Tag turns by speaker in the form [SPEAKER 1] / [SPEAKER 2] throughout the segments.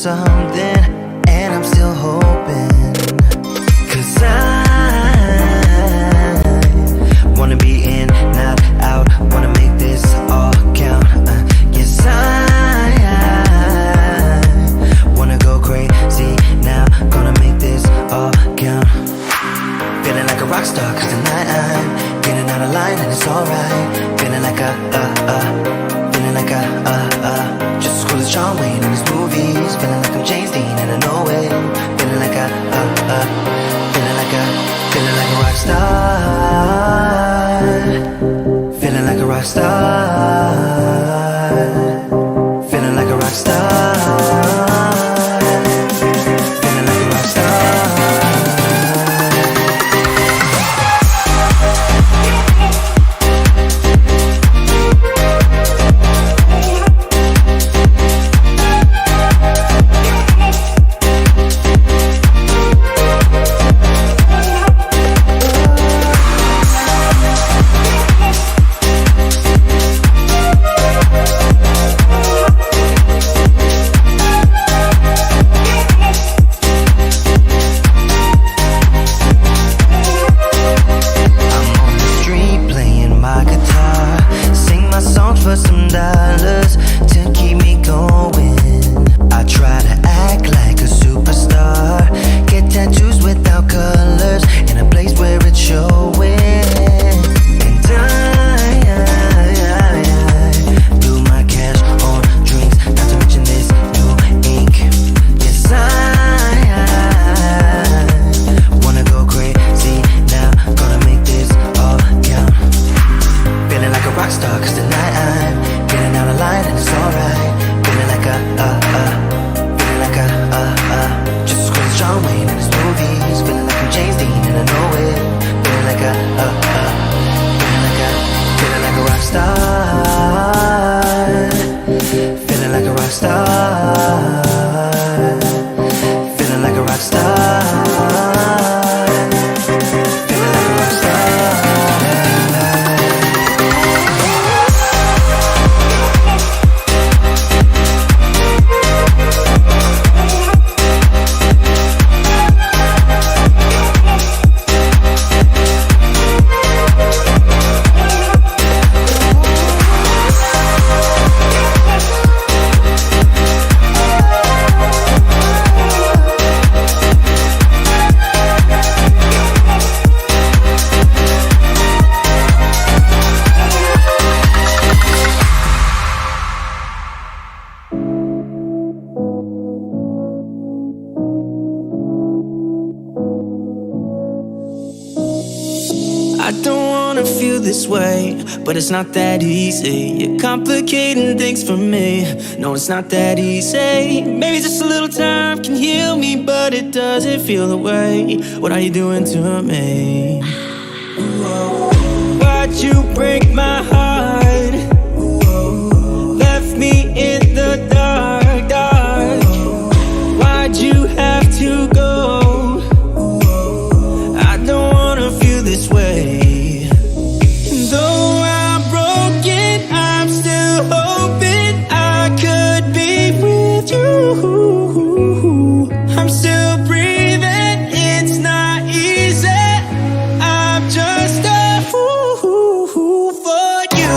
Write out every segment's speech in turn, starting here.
[SPEAKER 1] something, and I'm still hoping. 'Cause I wanna be in, not out, wanna make this all count. Yes, I wanna go crazy now, gonna make this all count. Feeling like a rock star 'cause tonight I'm getting out of line and it's alright. Feeling like feeling like just as cool as John Wayne in his movies. Feeling like I'm James Dean and I know it. Feeling like feeling like a rock star. Feeling like a rock star. Feeling like a rock star. Feeling like a rock star. For some dollars to keep me going, I try to act like a superstar. Get tattoos without colors in a place where it's showing. And I blew my cash on drinks, not to mention this new ink. Yes, I wanna go crazy now, gonna make this all count. Feeling like a rock star 'cause tonight I'm getting out of line and it's alright. Feeling like feeling like just as cool as John Wayne in his movies. Feeling like I'm James Dean and I know it. Feeling like feeling like a rock star. Feeling like a rock star. Feeling like a rock star. Feeling like a rock star.
[SPEAKER 2] I don't wanna feel this way, but it's not that easy. You're complicating things for me. No, it's not that easy. Maybe just a little time can heal me, but it doesn't feel the way. What are you doing to me? Why'd you break my heart? Left me in the dark, dark. Why'd you have to go? I don't wanna feel this way. Though I'm broken, I'm still hoping I could be with you. I'm still breathing, it's not easy. I'm just a fool for you.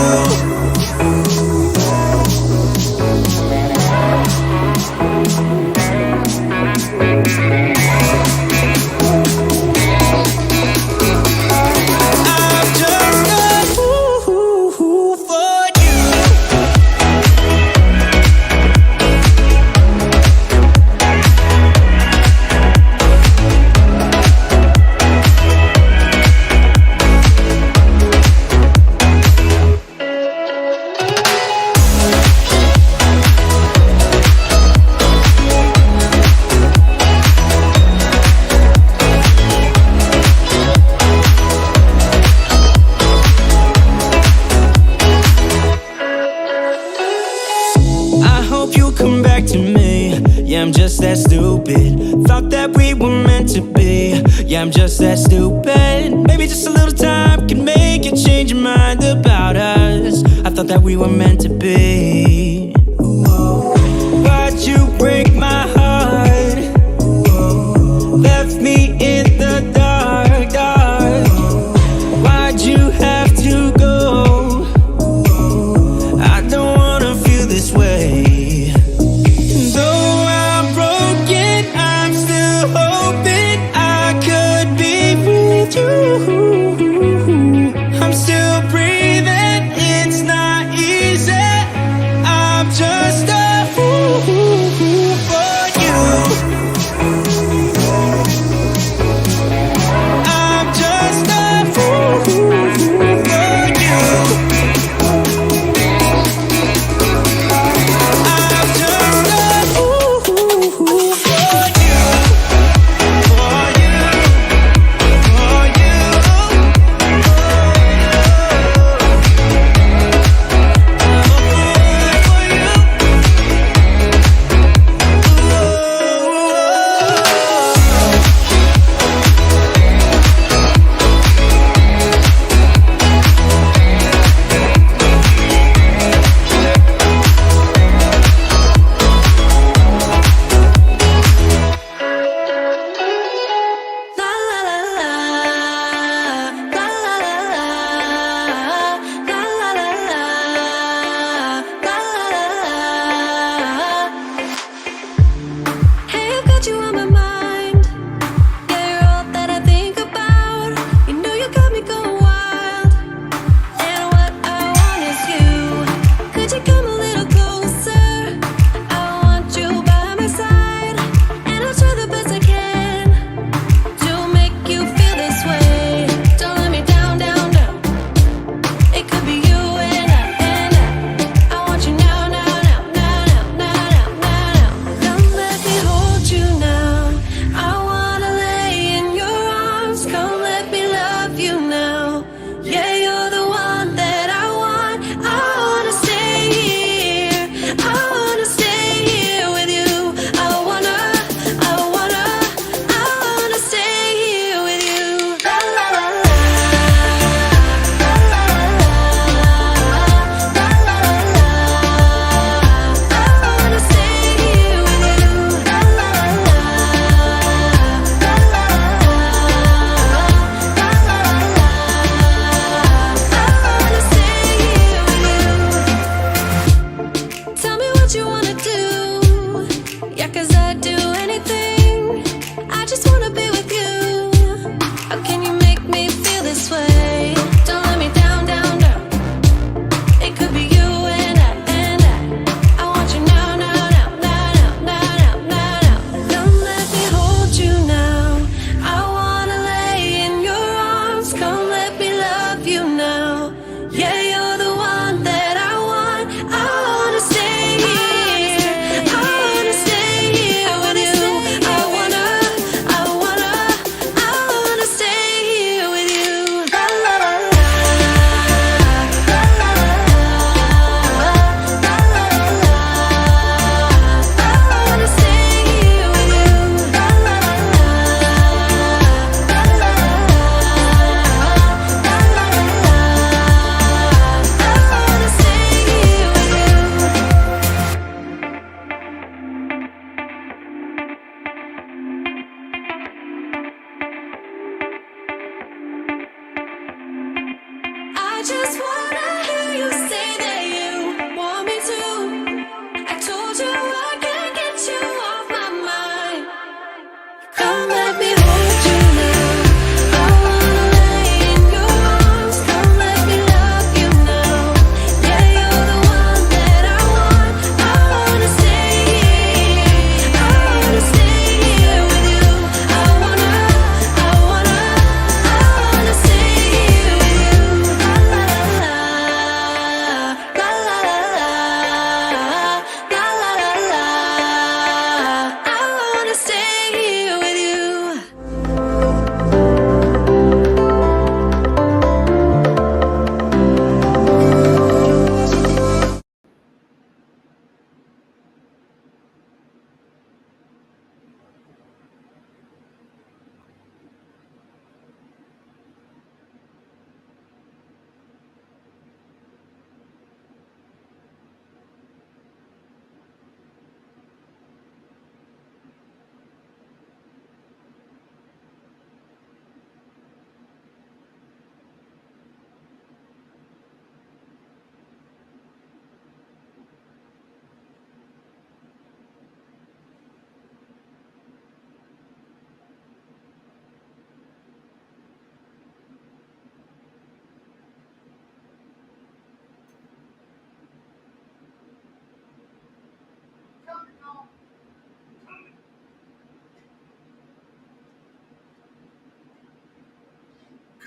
[SPEAKER 2] Come back to me. Yeah, I'm just that stupid. Thought that we were meant to be. Yeah, I'm just that stupid. Maybe just a little time can make you change your mind about us. I thought that we were meant to be. Why'd you break my heart?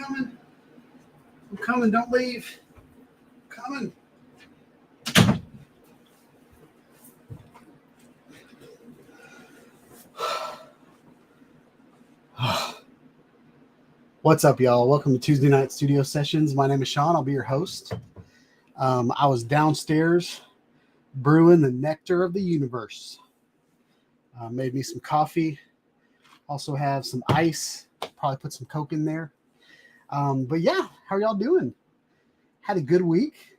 [SPEAKER 3] coming. I'm coming. Don't leave. I'm coming. What's up, y'all? Welcome to Tuesday Night Studio Sessions. My name is Sean. I'll be your host. I was downstairs brewing the nectar of the universe. Made me some coffee. Also have some ice. Probably put some Coke in there. But yeah, how are y'all doing? Had a good week.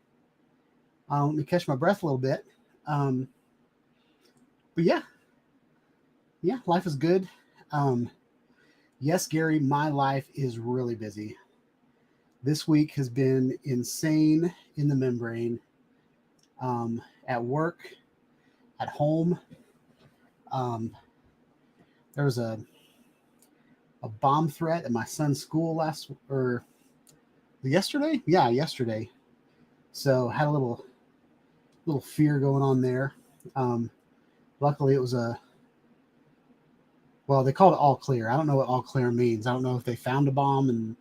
[SPEAKER 3] Let me catch my breath a little bit. But yeah, life is good. Yes, Gary, my life is really busy. This week has been insane in the membrane. At work, at home. There was a bomb threat at my son's school yesterday. Yeah, yesterday. So had a little fear going on there. Luckily, it was they called it all clear. I don't know what all clear means. I don't know if they found a bomb and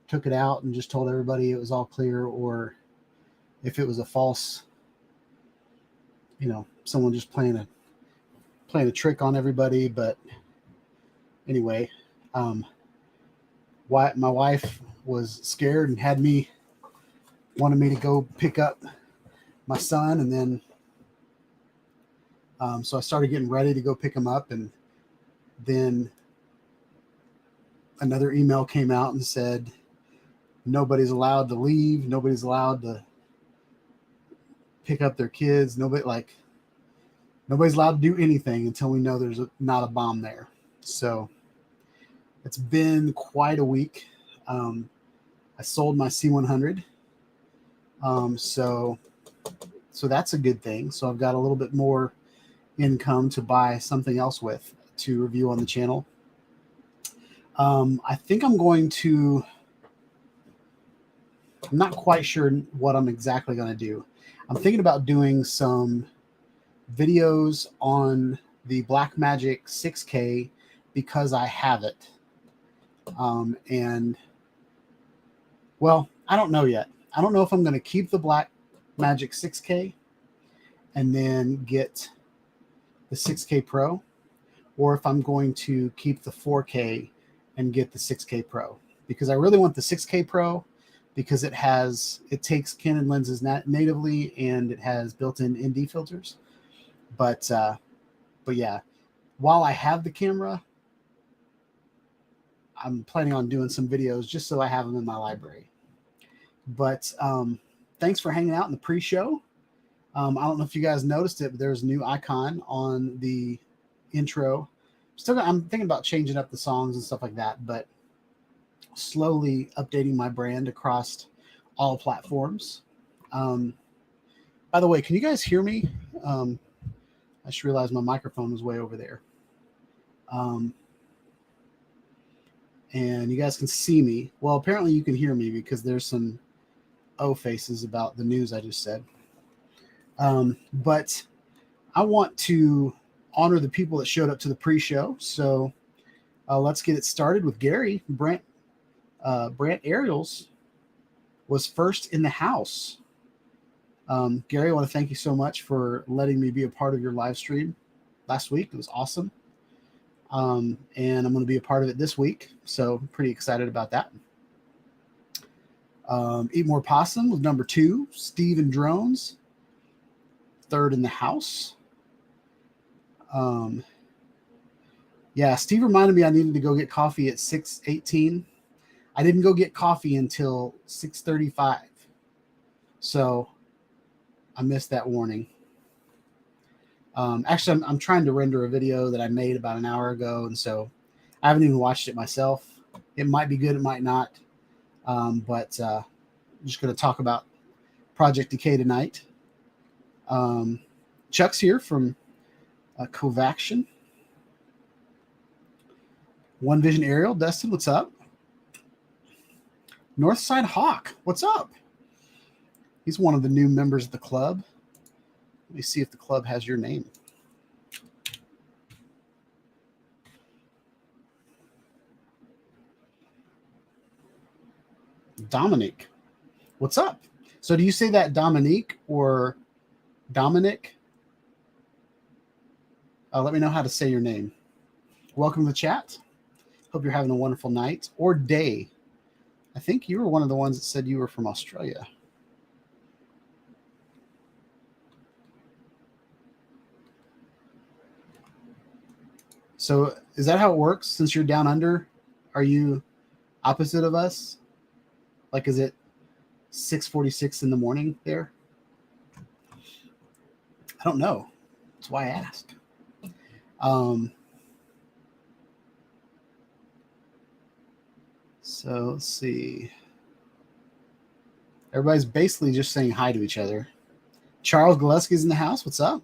[SPEAKER 3] took it out and just told everybody it was all clear, or if it was a false, someone just playing a trick on everybody. But anyway, my wife was scared and wanted me to go pick up my son, and then so I started getting ready to go pick him up, and then another email came out and said nobody's allowed to leave, nobody's allowed to pick up their kids, nobody's allowed to do anything until we know there's not a bomb there. So it's been quite a week. I sold my C100, so that's a good thing. So I've got a little bit more income to buy something else with to review on the channel. I think I'm not quite sure what I'm exactly going to do. I'm thinking about doing some videos on the Blackmagic 6K because I have it. I don't know yet. I don't know if I'm going to keep the Blackmagic 6K and then get the 6K Pro, or if I'm going to keep the 4K and get the 6K Pro, because I really want the 6K Pro because it takes Canon lenses natively and it has built-in ND filters. But yeah, while I have the camera, I'm planning on doing some videos just so I have them in my library. But thanks for hanging out in the pre-show. I don't know if you guys noticed it, but there's a new icon on the intro. I'm thinking about changing up the songs and stuff like that, but slowly updating my brand across all platforms. By the way, can you guys hear me? I just realized my microphone was way over there. And you guys can see me. Well, apparently you can hear me because there's some faces about the news I just said. But I want to honor the people that showed up to the pre-show. So let's get it started with Gary. Brant Ariels was first in the house. Gary, I want to thank you so much for letting me be a part of your live stream last week. It was awesome. And I'm going to be a part of it this week. So I'm pretty excited about that. Eat More Possum was number 2. Steven Drones, third in the house. Yeah, Steve reminded me I needed to go get coffee at 6:18. I didn't go get coffee until 6:35. So I missed that warning. Actually, I'm trying to render a video that I made about an hour ago, and so I haven't even watched it myself. It might be good, it might not. But I'm just going to talk about Project Decay tonight. Chuck's here from Covaction. One Vision Aerial. Dustin, what's up? Northside Hawk, what's up? He's one of the new members of the club. Let me see if the club has your name. Dominic, what's up? So do you say that Dominique or Dominic? Let me know how to say your name. Welcome to the chat. Hope you're having a wonderful night or day. I think you were one of the ones that said you were from Australia. So is that how it works? Since you're down under, are you opposite of us? Like, is it 6:46 in the morning there? I don't know. That's why I asked. So let's see. Everybody's basically just saying hi to each other. Charles Gillespie's in the house. What's up?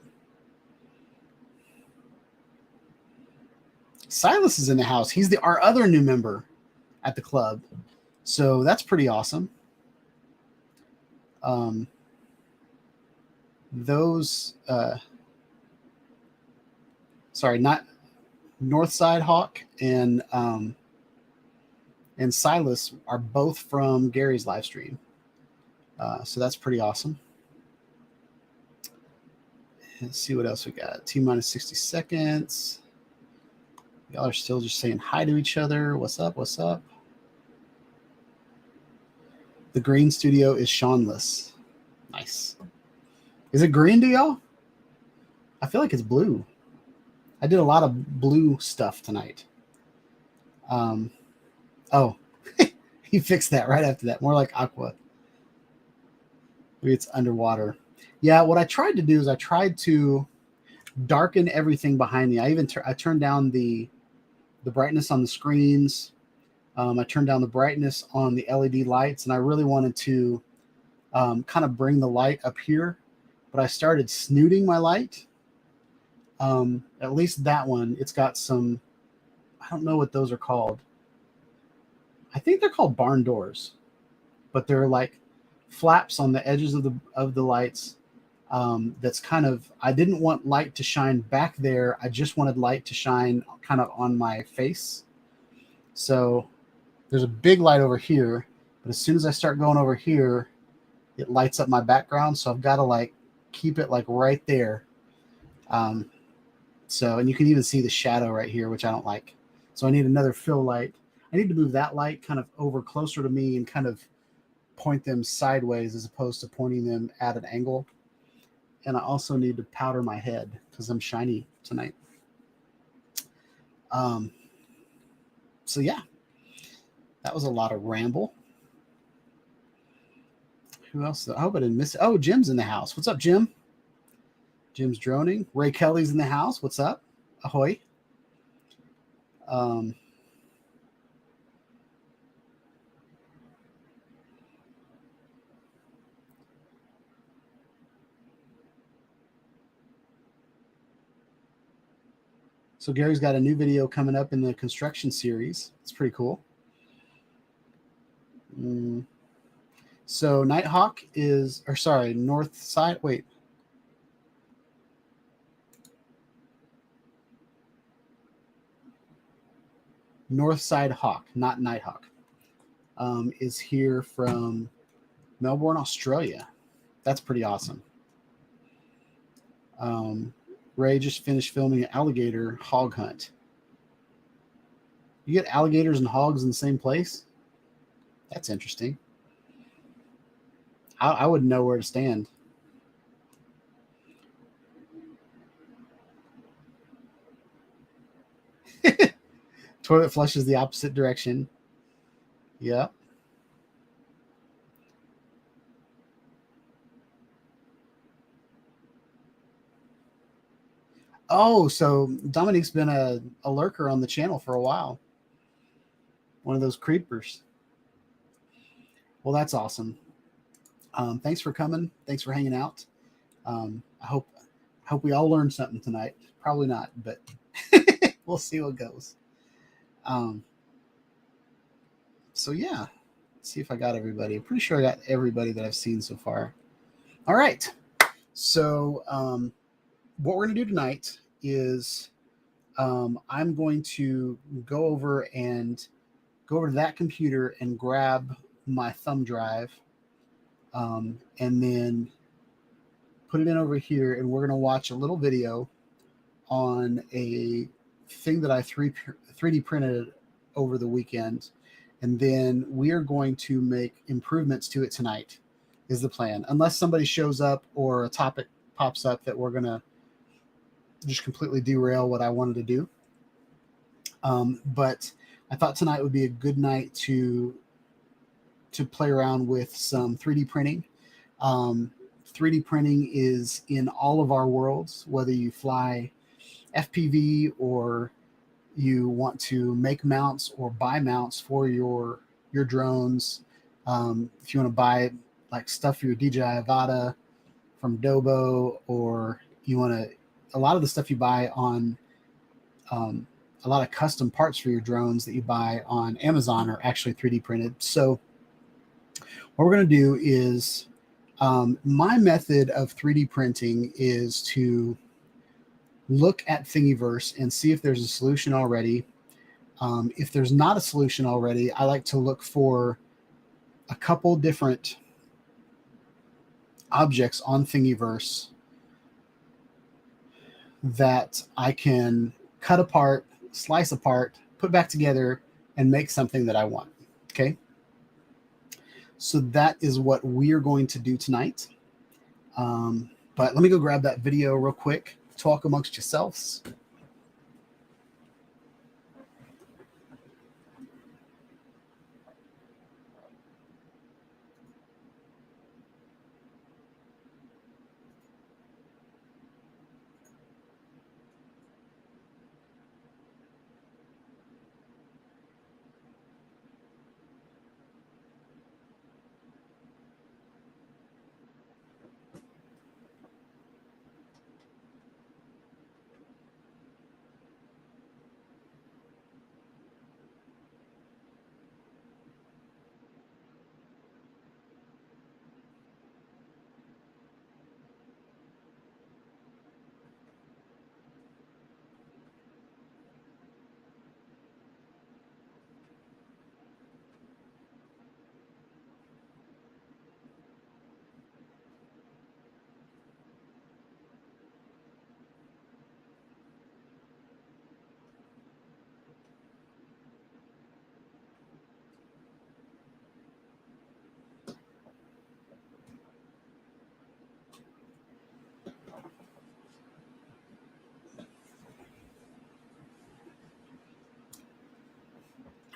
[SPEAKER 3] Silas is in the house. He's our other new member at the club. So that's pretty awesome. Not Northside Hawk and Silas are both from Gary's live stream. So that's pretty awesome. Let's see what else we got. T-minus 60 seconds. Y'all are still just saying hi to each other. What's up? What's up? The green studio is Seanless. Nice. Is it green to y'all? I feel like it's blue. I did a lot of blue stuff tonight. Oh, he fixed that right after that. More like aqua. Maybe it's underwater. Yeah, what I tried to do is I tried to darken everything behind me. I turned down the brightness on the screens. I turned down the brightness on the LED lights, and I really wanted to kind of bring the light up here, but I started snooting my light. At least that one, it's got some, I don't know what those are called. I think they're called barn doors, but they're like flaps on the edges of the lights. That's kind of, I didn't want light to shine back there. I just wanted light to shine kind of on my face. So there's a big light over here, but as soon as I start going over here, it lights up my background. So I've got to like keep it like right there. And you can even see the shadow right here, which I don't like. So I need another fill light. I need to move that light kind of over closer to me and kind of point them sideways as opposed to pointing them at an angle. And I also need to powder my head because I'm shiny tonight. So yeah, that was a lot of ramble. Who else? I hope I didn't miss it. Oh, Jim's in the house. What's up, Jim? Jim's droning. Ray Kelly's in the house. What's up? Ahoy. So Gary's got a new video coming up in the construction series. It's pretty cool. So Nighthawk is, or sorry, North Side. Wait. Northside Hawk, not Nighthawk, is here from Melbourne, Australia. That's pretty awesome. Ray just finished filming an alligator hog hunt. You get alligators and hogs in the same place? That's interesting. I wouldn't know where to stand. Toilet flushes the opposite direction. Yeah. Oh, so Dominique's been a lurker on the channel for a while. One of those creepers. Well, that's awesome. Thanks for coming. Thanks for hanging out. I hope we all learned something tonight. Probably not, but we'll see what goes. So yeah, let's see if I got everybody. I'm pretty sure I got everybody that I've seen so far. All right. So what we're going to do tonight is I'm going to go over to that computer and grab my thumb drive, and then put it in over here, and we're going to watch a little video on a thing that I 3D printed over the weekend, and then we are going to make improvements to it tonight is the plan, unless somebody shows up or a topic pops up that we're going to just completely derail what I wanted to do. But I thought tonight would be a good night to play around with some 3D printing. 3D printing is in all of our worlds, whether you fly FPV or you want to make mounts or buy mounts for your drones. If you want to buy like stuff for your DJI Avata from Dobo, or you want to, a lot of the stuff you buy on a lot of custom parts for your drones that you buy on Amazon are actually 3D printed. So what we're going to do is, my method of 3D printing is to look at Thingiverse and see if there's a solution already. If there's not a solution already, I like to look for a couple different objects on Thingiverse that I can cut apart, slice apart, put back together, and make something that I want. Okay. So that is what we are going to do tonight. But let me go grab that video real quick. Talk amongst yourselves.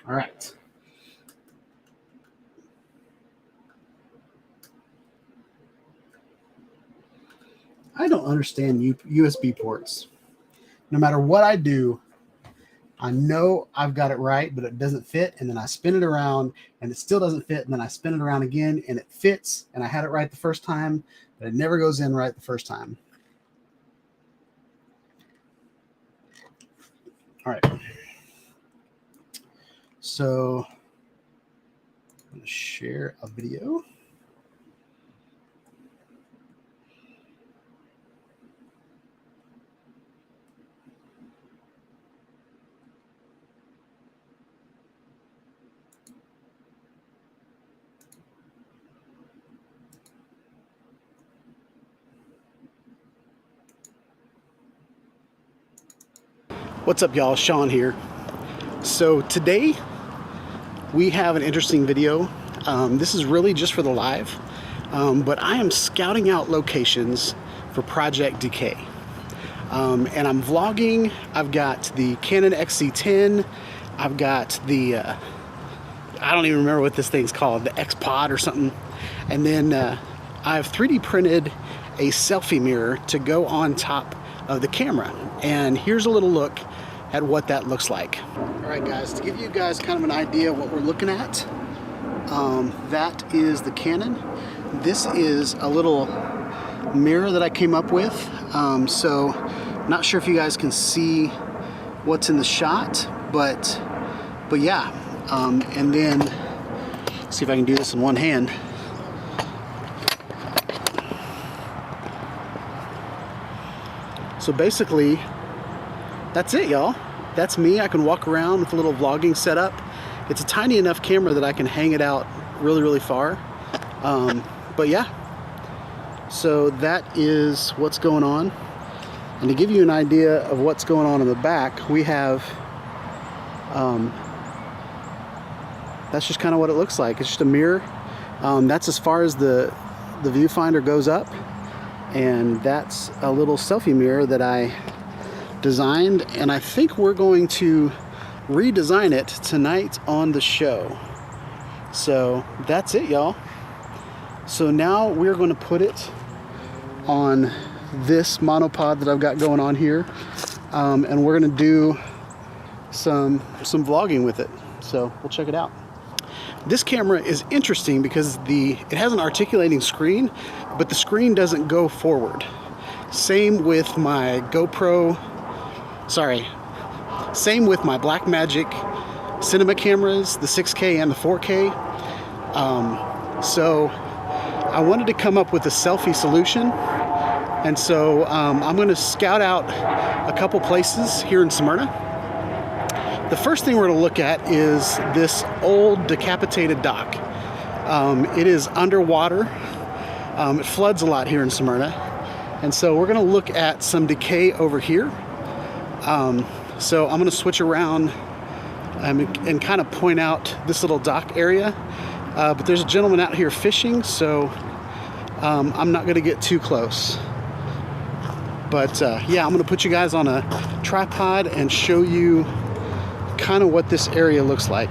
[SPEAKER 3] All right. I don't understand USB ports. No matter what I do, I know I've got it right, but it doesn't fit. And then I spin it around and it still doesn't fit. And then I spin it around again and it fits. And I had it right the first time, but it never goes in right the first time. All right. So I'm going to share a video. What's up, y'all? Sean here. So today we have an interesting video. This is really just for the live, but I am scouting out locations for Project Decay. And I'm vlogging. I've got the Canon XC10. I've got the, I don't even remember what this thing's called, the X-Pod or something. And then I've 3D printed a selfie mirror to go on top of the camera. And here's a little look at what that looks like. All right, guys, to give you guys kind of an idea of what we're looking at, that is the Canon. This is a little mirror that I came up with. So not sure if you guys can see what's in the shot, but yeah. And then see if I can do this in one hand. So basically, that's it, y'all. That's me. I can walk around with a little vlogging setup. It's a tiny enough camera that I can hang it out really, really far. But yeah, so that is what's going on. And to give you an idea of what's going on in the back, we have, that's just kind of what it looks like. It's just a mirror. That's as far as the viewfinder goes up. And that's a little selfie mirror that I designed. And I think we're going to redesign it tonight on the show. So that's it, y'all. So now we're going to put it on this monopod that I've got going on here, and we're going to do some vlogging with it. So we'll check it out. This camera is interesting because it has an articulating screen, but the screen doesn't go forward. Same with my same with my Blackmagic cinema cameras, the 6K and the 4K. So I wanted to come up with a selfie solution. And so I'm going to scout out a couple places here in Smyrna. The first thing we're going to look at is this old decapitated dock. It is underwater. It floods a lot here in Smyrna. And so we're going to look at some decay over here. So I'm going to switch around and kind of point out this little dock area. But there's a gentleman out here fishing, so I'm not going to get too close. But yeah, I'm going to put you guys on a tripod and show you kind of what this area looks like.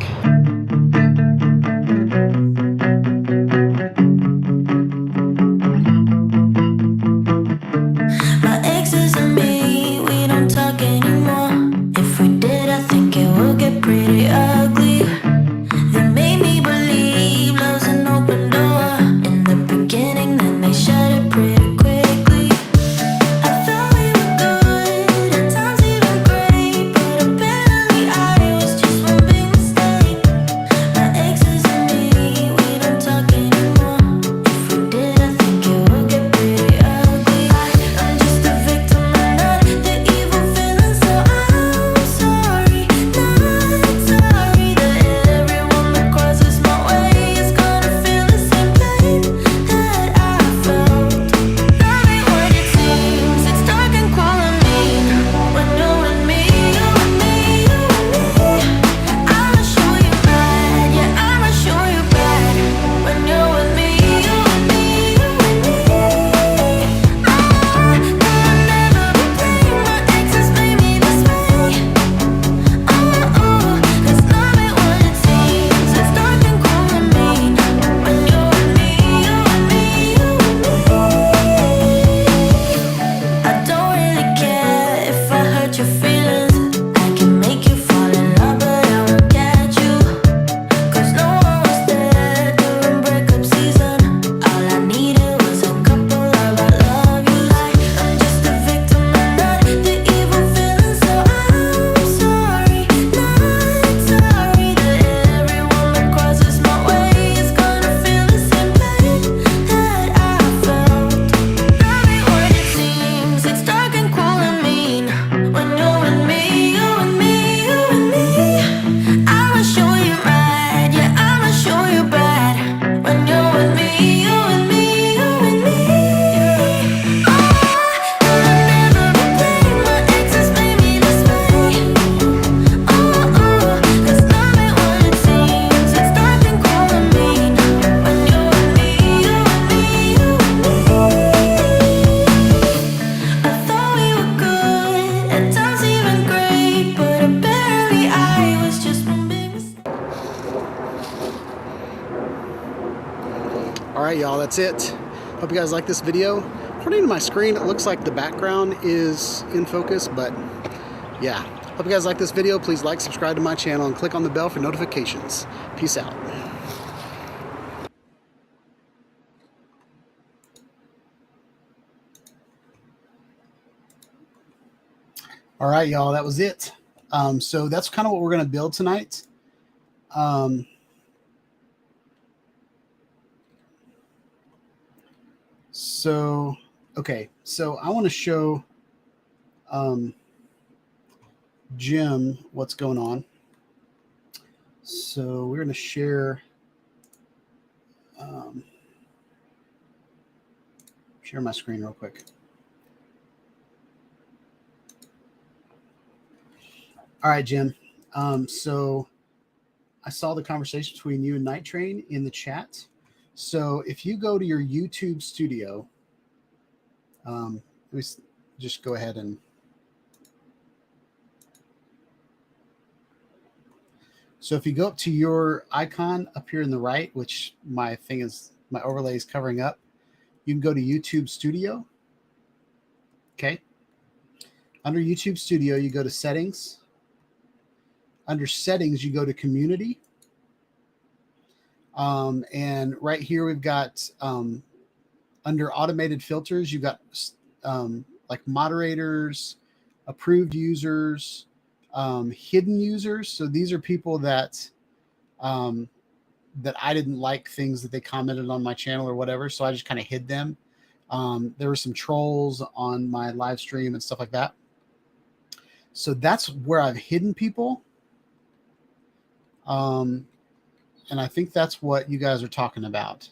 [SPEAKER 4] My exes and me, we don't talk anymore. If we did, I think it would get pretty ugly. They made me believe love's an open door in the beginning, then they shut it pretty quickly. I thought we were good, at times even great, but apparently I was just one big mistake. My exes and me, we don't talk anymore. If we did, I think it would get pretty ugly. I'm just a victim and not the evil feeling, so I'm sorry, not sorry that everyone that crosses my way is gonna feel the same pain that I felt. Love ain't what it seems, it's dark and cold and mean. When you're with me, you and me, you and me, I'ma show you bad, yeah, I'ma show you bad. When you're with me, you and me, you and me, I'll never be playing my exes made me this way. Cause love ain't what it seems, it's dark and cold and mean. When you're with me, you and me, you and me, I don't really care if I hurt your feelings. I can make you fall in love, but I won't catch you. Cause no one was there during breakup season. All I needed was a couple of I love yous. I'm just a victim and not the evil feeling, so I'm sorry, not sorry that everyone that crosses my way is gonna feel the same pain that I felt. Love ain't what it seems, it's dark and cold and mean. When you're with me, you and me, you and me, I'ma show you right, yeah, I'ma show you bad. When you're with me, you and me, you and me, I'll never be playing my exes made me this way. Cause love ain't what it seems, it's dark and cold and mean. When you're with me, you and me, you and me, I thought we were good, at times even great, but apparently I was just one big mistake.
[SPEAKER 3] All right, y'all, that's it. Hope you guys like this video. According to my screen, it looks like the background is in focus, but yeah. Hope you guys like this video. Please like, subscribe to my channel, and click on the bell for notifications. Peace out. All right, y'all, that was it. So that's kind of what we're going to build tonight. Okay, so I want to show Jim what's going on. So we're going to share Share my screen real quick. All right, Jim. So I saw the conversation between you and Night Train in the chat. So if you go to your YouTube studio, let me just go ahead and. So if you go up to your icon up here in the right, which my overlay is covering up, you can go to YouTube Studio. Okay. Under YouTube Studio, you go to Settings. Under Settings, you go to Community. And right here, we've got under Automated Filters, you've got like moderators, approved users, hidden users. So these are people that that I didn't like things that they commented on my channel or whatever. So I just kind of hid them. There were some trolls on my live stream and stuff like that. So that's where I've hidden people. And I think that's what you guys are talking about.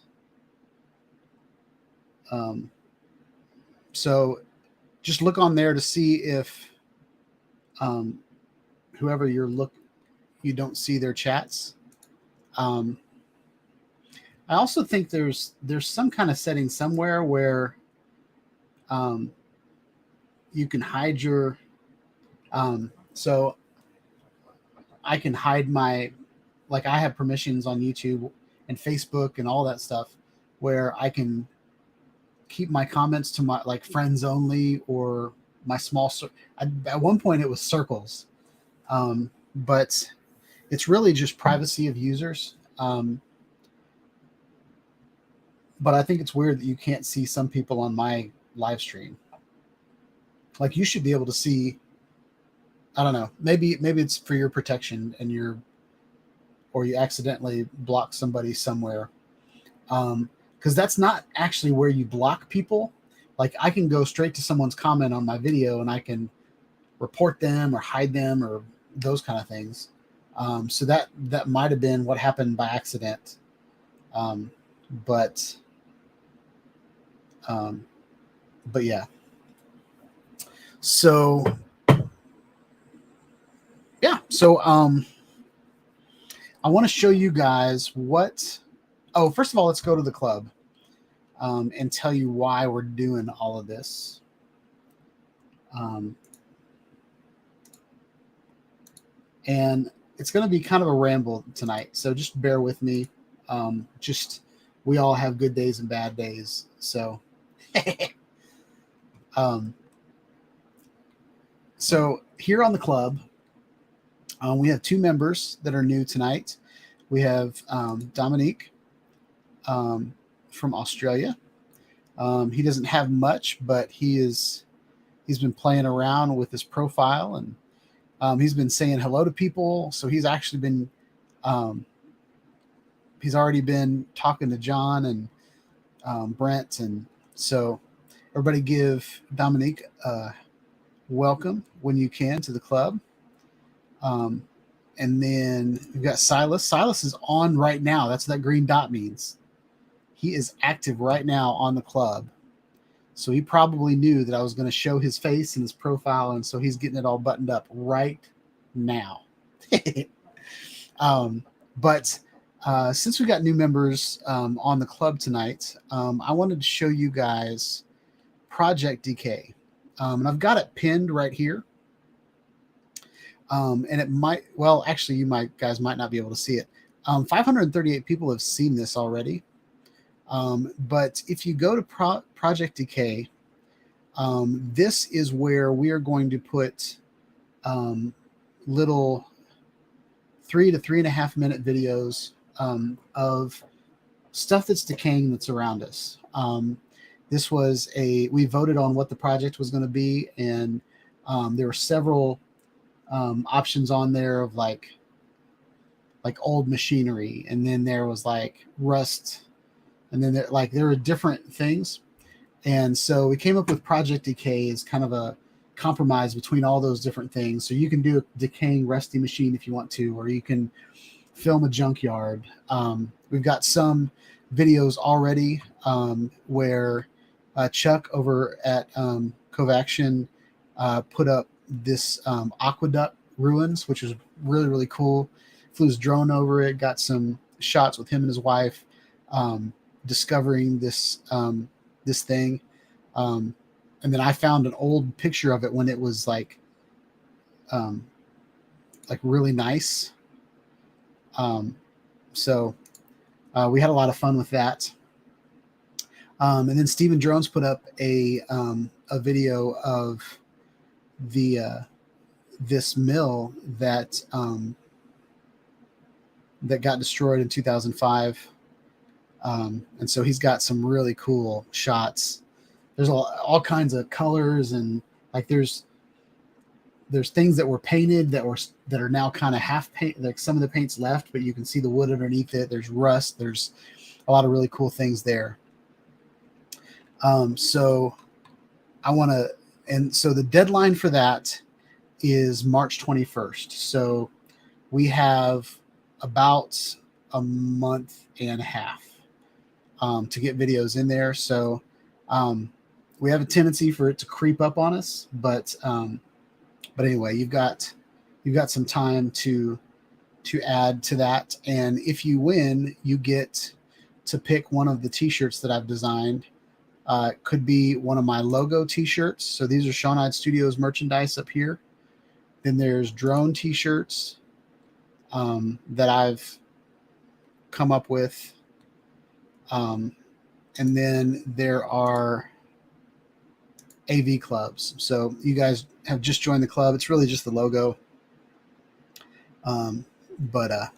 [SPEAKER 3] So just look on there to see if whoever you don't see their chats. I also think there's some kind of setting somewhere where you can hide your so I can hide my, like I have permissions on YouTube and Facebook and all that stuff where I can keep my comments to my like friends only or my small at one point it was circles, but it's really just privacy of users. But I think it's weird that you can't see some people on my live stream. Like you should be able to see, I don't know, maybe it's for your protection and or you accidentally block somebody somewhere. Because that's not actually where you block people. Like I can go straight to someone's comment on my video and I can report them or hide them or those kind of things. So that might have been what happened by accident. But yeah. So yeah. So I want to show you guys what. Oh, first of all, let's go to the club and tell you why we're doing all of this. And it's going to be kind of a ramble tonight, so just bear with me. We all have good days and bad days, so. So here on the club, we have two members that are new tonight. We have Dominique from Australia. He doesn't have much, but he's been playing around with his profile and he's been saying hello to people. So he's actually been he's already been talking to John and Brent, and so everybody give Dominique welcome when you can to the club. And then we've got Silas. Silas is on right now. That's what that green dot means. He is active right now on the club. So he probably knew that I was going to show his face and his profile, and so he's getting it all buttoned up right now. But since we got new members on the club tonight, I wanted to show you guys Project DK. And I've got it pinned right here. And it might, well, actually, guys might not be able to see it. 538 people have seen this already. But if you go to Project Decay, this is where we are going to put little 3 to 3.5 minute videos of stuff that's decaying that's around us. This was we voted on what the project was going to be, and there were several options on there of like old machinery, and then there was like rust, and then there were different things. And so we came up with Project Decay as kind of a compromise between all those different things. So you can do a decaying rusty machine if you want to, or you can film a junkyard. We've got some videos already where Chuck over at Cove Action put up this aqueduct ruins, which was really, really cool. Flew his drone over it, got some shots with him and his wife discovering this this thing. And then I found an old picture of it when it was like really nice. So we had a lot of fun with that. And then Steven Drones put up a video of the this mill that that got destroyed in 2005. And so he's got some really cool shots. There's all kinds of colors, and like there's things that were painted that are now kind of half paint. Like some of the paint's left, but you can see the wood underneath it. There's rust. There's a lot of really cool things there. So I want to, and so the deadline for that is March 21st. So we have about a month and a half to get videos in there. So we have a tendency for it to creep up on us, but anyway, you've got some time to add to that. And if you win, you get to pick one of the t-shirts that I've designed. It could be one of my logo t-shirts. So these are Shawnide Studios merchandise up here. Then there's drone t-shirts that I've come up with. And then there are AV clubs. So you guys have just joined the club. It's really just the logo. But I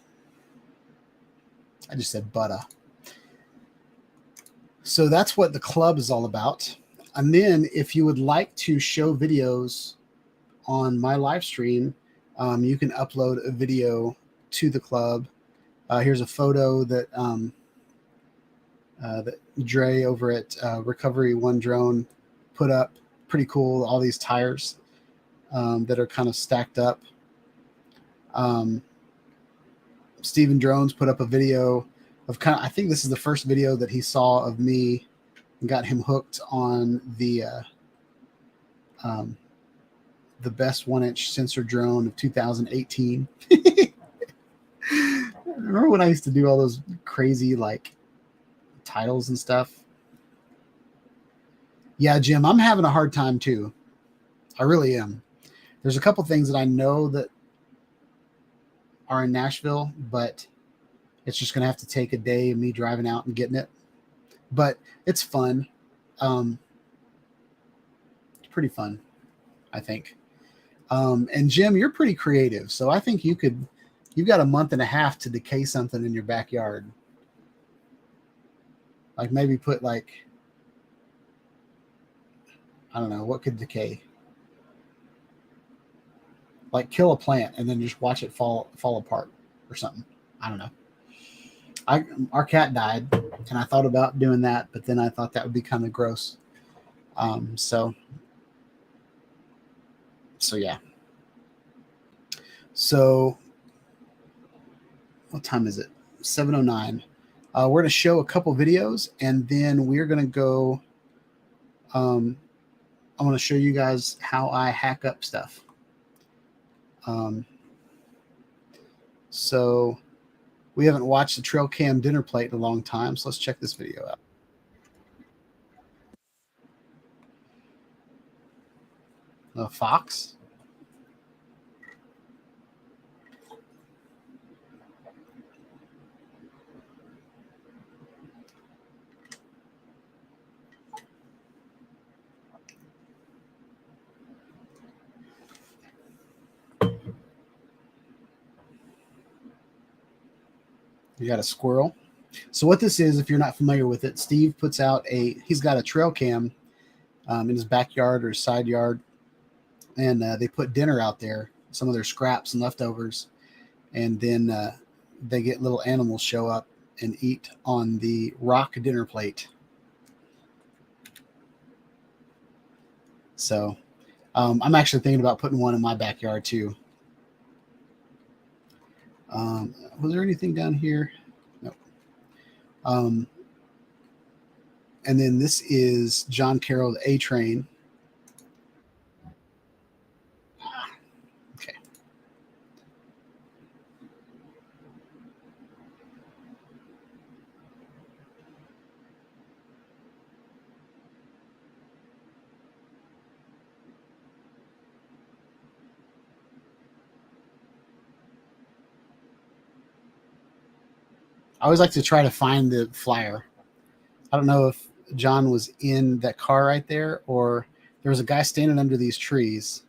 [SPEAKER 3] just said So that's what the club is all about. And then if you would like to show videos on my live stream, you can upload a video to the club. Here's a photo that that Dre over at Recovery One Drone put up. Pretty cool. All these tires that are kind of stacked up. Steven Drones put up a video of I think this is the first video that he saw of me and got him hooked on the best 1-inch sensor drone of 2018. Remember when I used to do all those crazy like titles and stuff? Yeah, Jim, I'm having a hard time too. I really am. There's a couple things that I know that are in Nashville, but it's just going to have to take a day of me driving out and getting it. But it's fun. It's pretty fun, I think. And Jim, you're pretty creative. So I think you've got a month and a half to decay something in your backyard. Like maybe put like, I don't know, what could decay? Like kill a plant and then just watch it fall apart or something. I don't know. Our cat died, and I thought about doing that, but then I thought that would be kind of gross. So yeah. So what time is it? 7:09. We're going to show a couple videos, and then we're going to go. I want to show you guys how I hack up stuff. So we haven't watched the Trail Cam dinner plate in a long time, so let's check this video out. A fox. You got a squirrel. So what this is, if you're not familiar with it, Steve puts out he's got a trail cam in his backyard or his side yard, and they put dinner out there, some of their scraps and leftovers, and then they get little animals show up and eat on the rock dinner plate. So I'm actually thinking about putting one in my backyard too. Was there anything down here? No. And then this is John Carroll, A Train. Okay. I always like to try to find the flyer. I don't know if John was in that car right there, or there was a guy standing under these trees.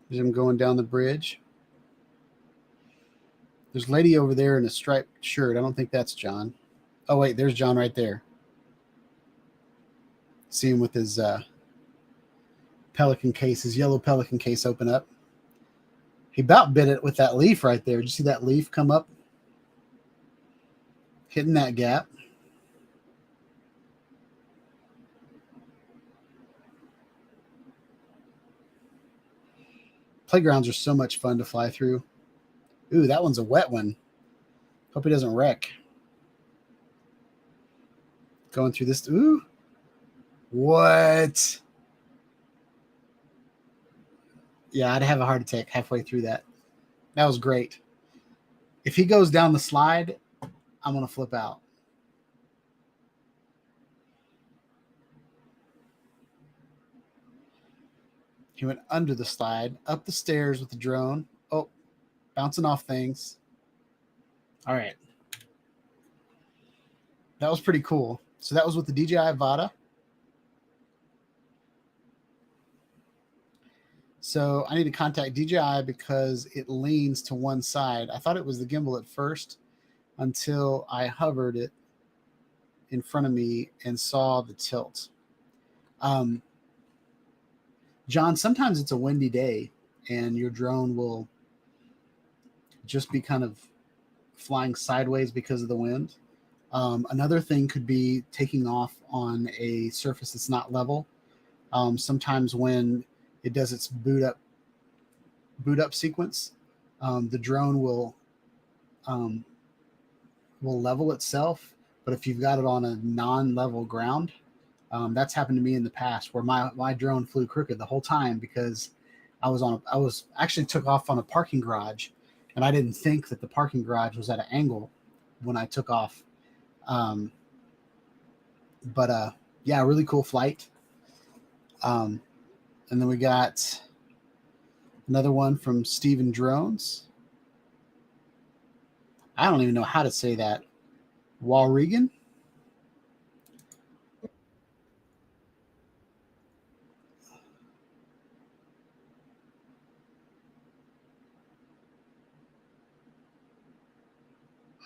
[SPEAKER 3] There's him going down the bridge. There's a lady over there in a striped shirt. I don't think that's John. Oh, wait, there's John right there. See him with his Pelican case, his yellow Pelican case open up. He about bit it with that leaf right there. Did you see that leaf come up? Hitting that gap. Playgrounds are so much fun to fly through. Ooh, that one's a wet one. Hope he doesn't wreck. Going through this. Ooh. What? Yeah, I'd have a heart attack halfway through that. That was great. If he goes down the slide, I'm going to flip out. He went under the slide, up the stairs with the drone. Oh, bouncing off things. All right. That was pretty cool. So that was with the DJI Avata. So I need to contact DJI because it leans to one side. I thought it was the gimbal at first until I hovered it in front of me and saw the tilt. John, sometimes it's a windy day and your drone will just be kind of flying sideways because of the wind. Another thing could be taking off on a surface that's not level. Sometimes when it does its boot up sequence, the drone will level itself. But if you've got it on a non-level ground, that's happened to me in the past where my drone flew crooked the whole time because I was actually took off on a parking garage, and I didn't think that the parking garage was at an angle when I took off. Yeah, really cool flight. And then we got another one from Steven Drones. I don't even know how to say that. Walregan.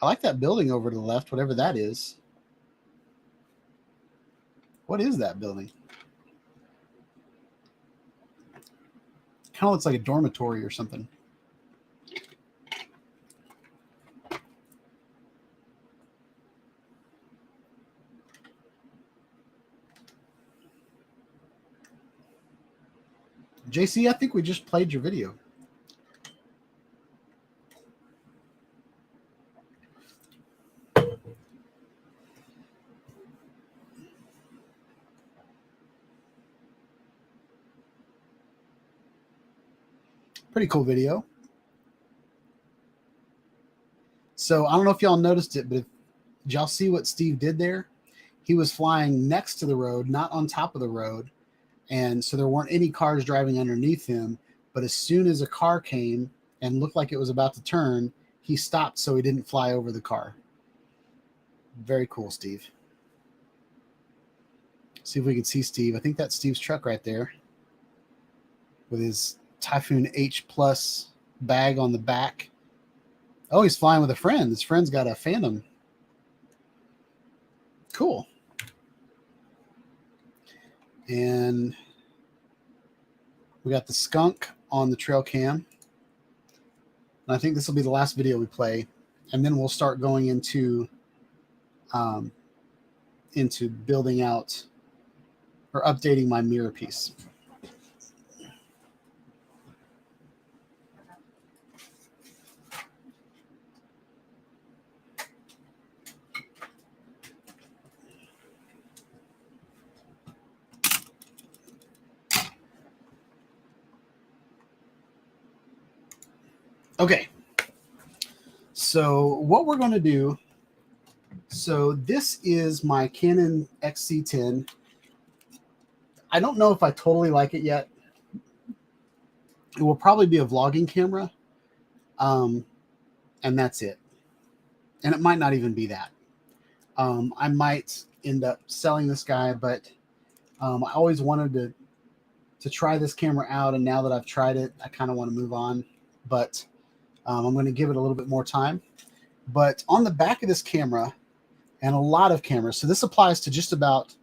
[SPEAKER 3] I like that building over to the left, whatever that is. What is that building? Kind of looks like a dormitory or something. JC, I think we just played your video. Pretty cool video. So I don't know if y'all noticed it, but did y'all see what Steve did there? He was flying next to the road, not on top of the road. And so there weren't any cars driving underneath him. But as soon as a car came and looked like it was about to turn, he stopped so he didn't fly over the car. Very cool, Steve. See if we can see Steve. I think that's Steve's truck right there with his Typhoon H Plus bag on the back. Oh, he's flying with a friend. His friend's got a Phantom. Cool. And we got the skunk on the trail cam. And I think this will be the last video we play. And then we'll start going into building out or updating my mirror piece. Okay. So what we're going to do, so this is my Canon XC10. I don't know if I totally like it yet. It will probably be a vlogging camera. And that's it. And it might not even be that. I might end up selling this guy, but I always wanted to try this camera out. And now that I've tried it, I kind of want to move on. But I'm going to give it a little bit more time. But on the back of this camera, and a lot of cameras, so this applies to just about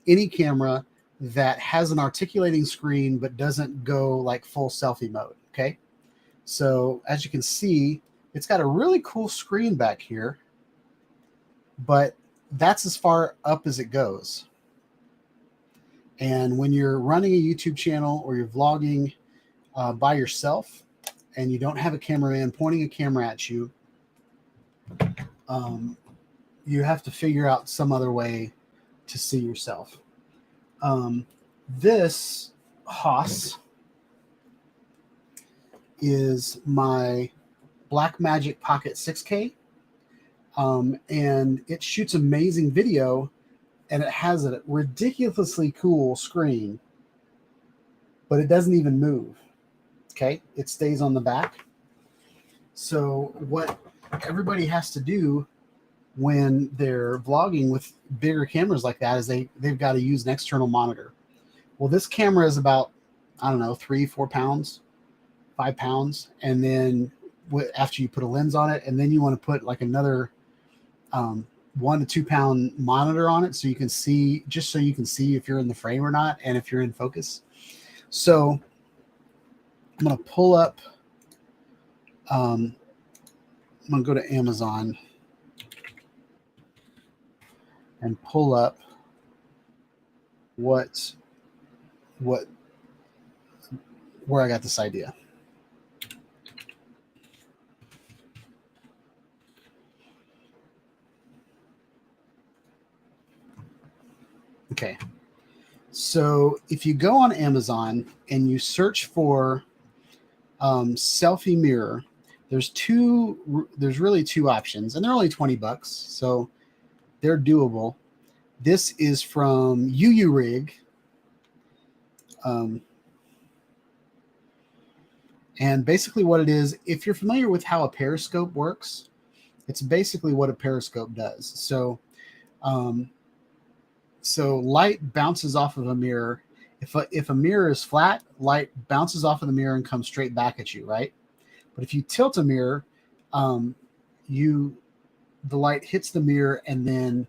[SPEAKER 3] any camera that has an articulating screen but doesn't go like full selfie mode, okay? So as you can see, it's got a really cool screen back here, but that's as far up as it goes. And when you're running a YouTube channel or you're vlogging by yourself and you don't have a cameraman pointing a camera at you, you have to figure out some other way to see yourself. This Haas is my Blackmagic Pocket 6K, and it shoots amazing video, and it has a ridiculously cool screen, but it doesn't even move. Okay, it stays on the back. So what everybody has to do when they're vlogging with bigger cameras like that is they've got to use an external monitor. Well, this camera is about, I don't know, 3-4 pounds, 5 pounds. And then after you put a lens on it, and then you want to put like another 1 to 2 pound monitor on it so you can see, just so you can see if you're in the frame or not and if you're in focus. So I'm going to pull up, I'm going to go to Amazon and pull up where I got this idea. Okay. So if you go on Amazon and you search for selfie mirror, there's really two options, and they're only $20, so they're doable. This is from UURig. And basically what it is, if you're familiar with how a periscope works, it's basically what a periscope does. So, so light bounces off of a mirror. If a mirror is flat, light bounces off of the mirror and comes straight back at you, right? But if you tilt a mirror, the light hits the mirror, and then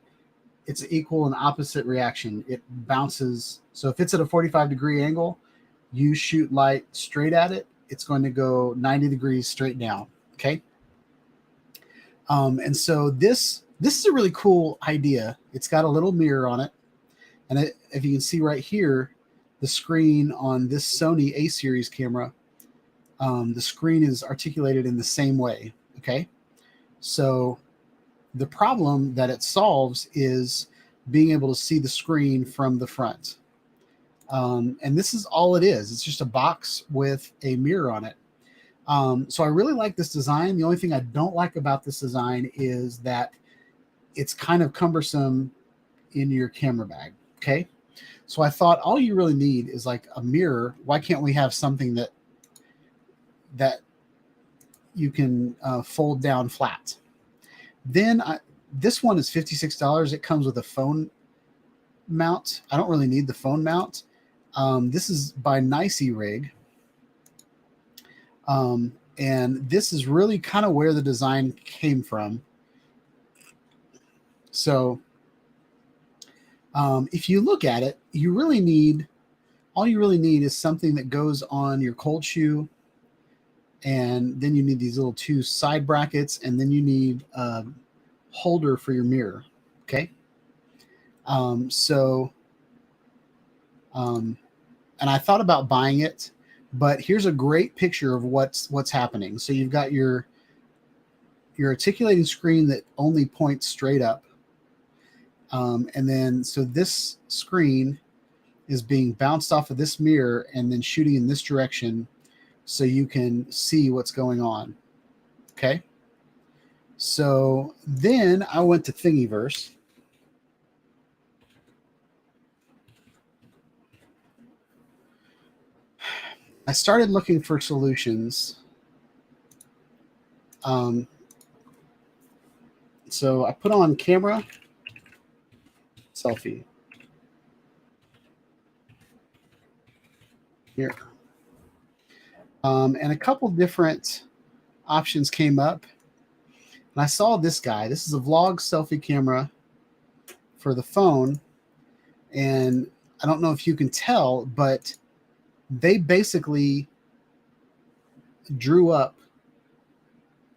[SPEAKER 3] it's an equal and opposite reaction. It bounces. So if it's at a 45-degree angle, you shoot light straight at it, it's going to go 90 degrees straight down. Okay. And so this is a really cool idea. It's got a little mirror on it. And if you can see right here, the screen on this Sony A-series camera, the screen is articulated in the same way. Okay. So the problem that it solves is being able to see the screen from the front. And this is all it is. It's just a box with a mirror on it. So I really like this design. The only thing I don't like about this design is that it's kind of cumbersome in your camera bag. Okay. So I thought all you really need is like a mirror. Why can't we have something that you can fold down flat? Then this one is $56. It comes with a phone mount. I don't really need the phone mount. This is by NiceRig. And this is really kind of where the design came from. So if you look at it, all you really need is something that goes on your cold shoe. And then you need these little two side brackets, and then you need a holder for your mirror. Okay. And I thought about buying it, but here's a great picture of what's happening. So you've got your articulating screen that only points straight up. And then, so this screen is being bounced off of this mirror and then shooting in this direction so you can see what's going on. Okay. So then I went to Thingiverse. I started looking for solutions. So I put on camera, selfie, here. And a couple different options came up. And I saw this guy. This is a vlog selfie camera for the phone. And I don't know if you can tell, but they basically drew up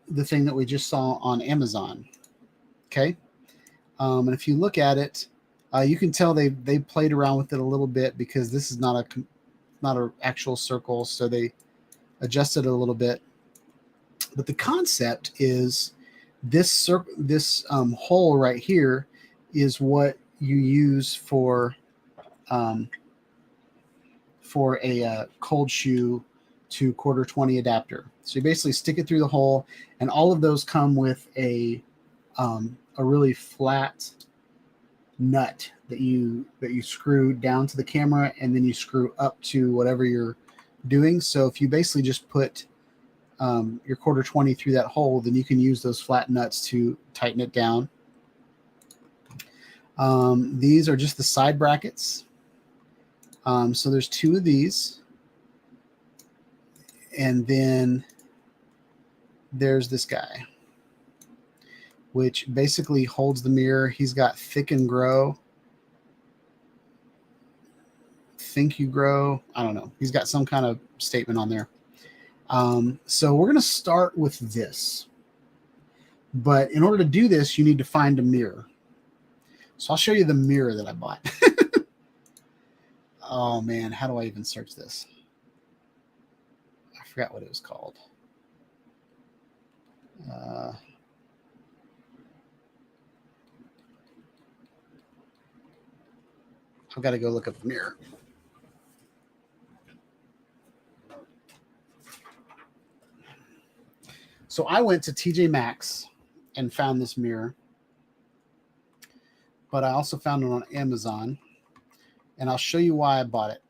[SPEAKER 3] the thing that we just saw on Amazon. Okay. And if you look at it, you can tell they played around with it a little bit because this is not an actual circle. So they adjusted it a little bit. But the concept is this hole right here is what you use for a cold shoe to quarter 20 adapter. So you basically stick it through the hole, and all of those come with a really flat nut that you screw down to the camera, and then you screw up to whatever you're doing. So if you basically just put your quarter 20 through that hole, then you can use those flat nuts to tighten it down. These are just the side brackets. So there's two of these. And then there's this guy, which basically holds the mirror. He's got Thick and Grow. Think You Grow. I don't know. He's got some kind of statement on there. So we're going to start with this. But in order to do this, you need to find a mirror. So I'll show you the mirror that I bought. Oh, man. How do I even search this? I forgot what it was called. I've got to go look up the mirror. So I went to TJ Maxx and found this mirror, but I also found it on Amazon, and I'll show you why I bought it.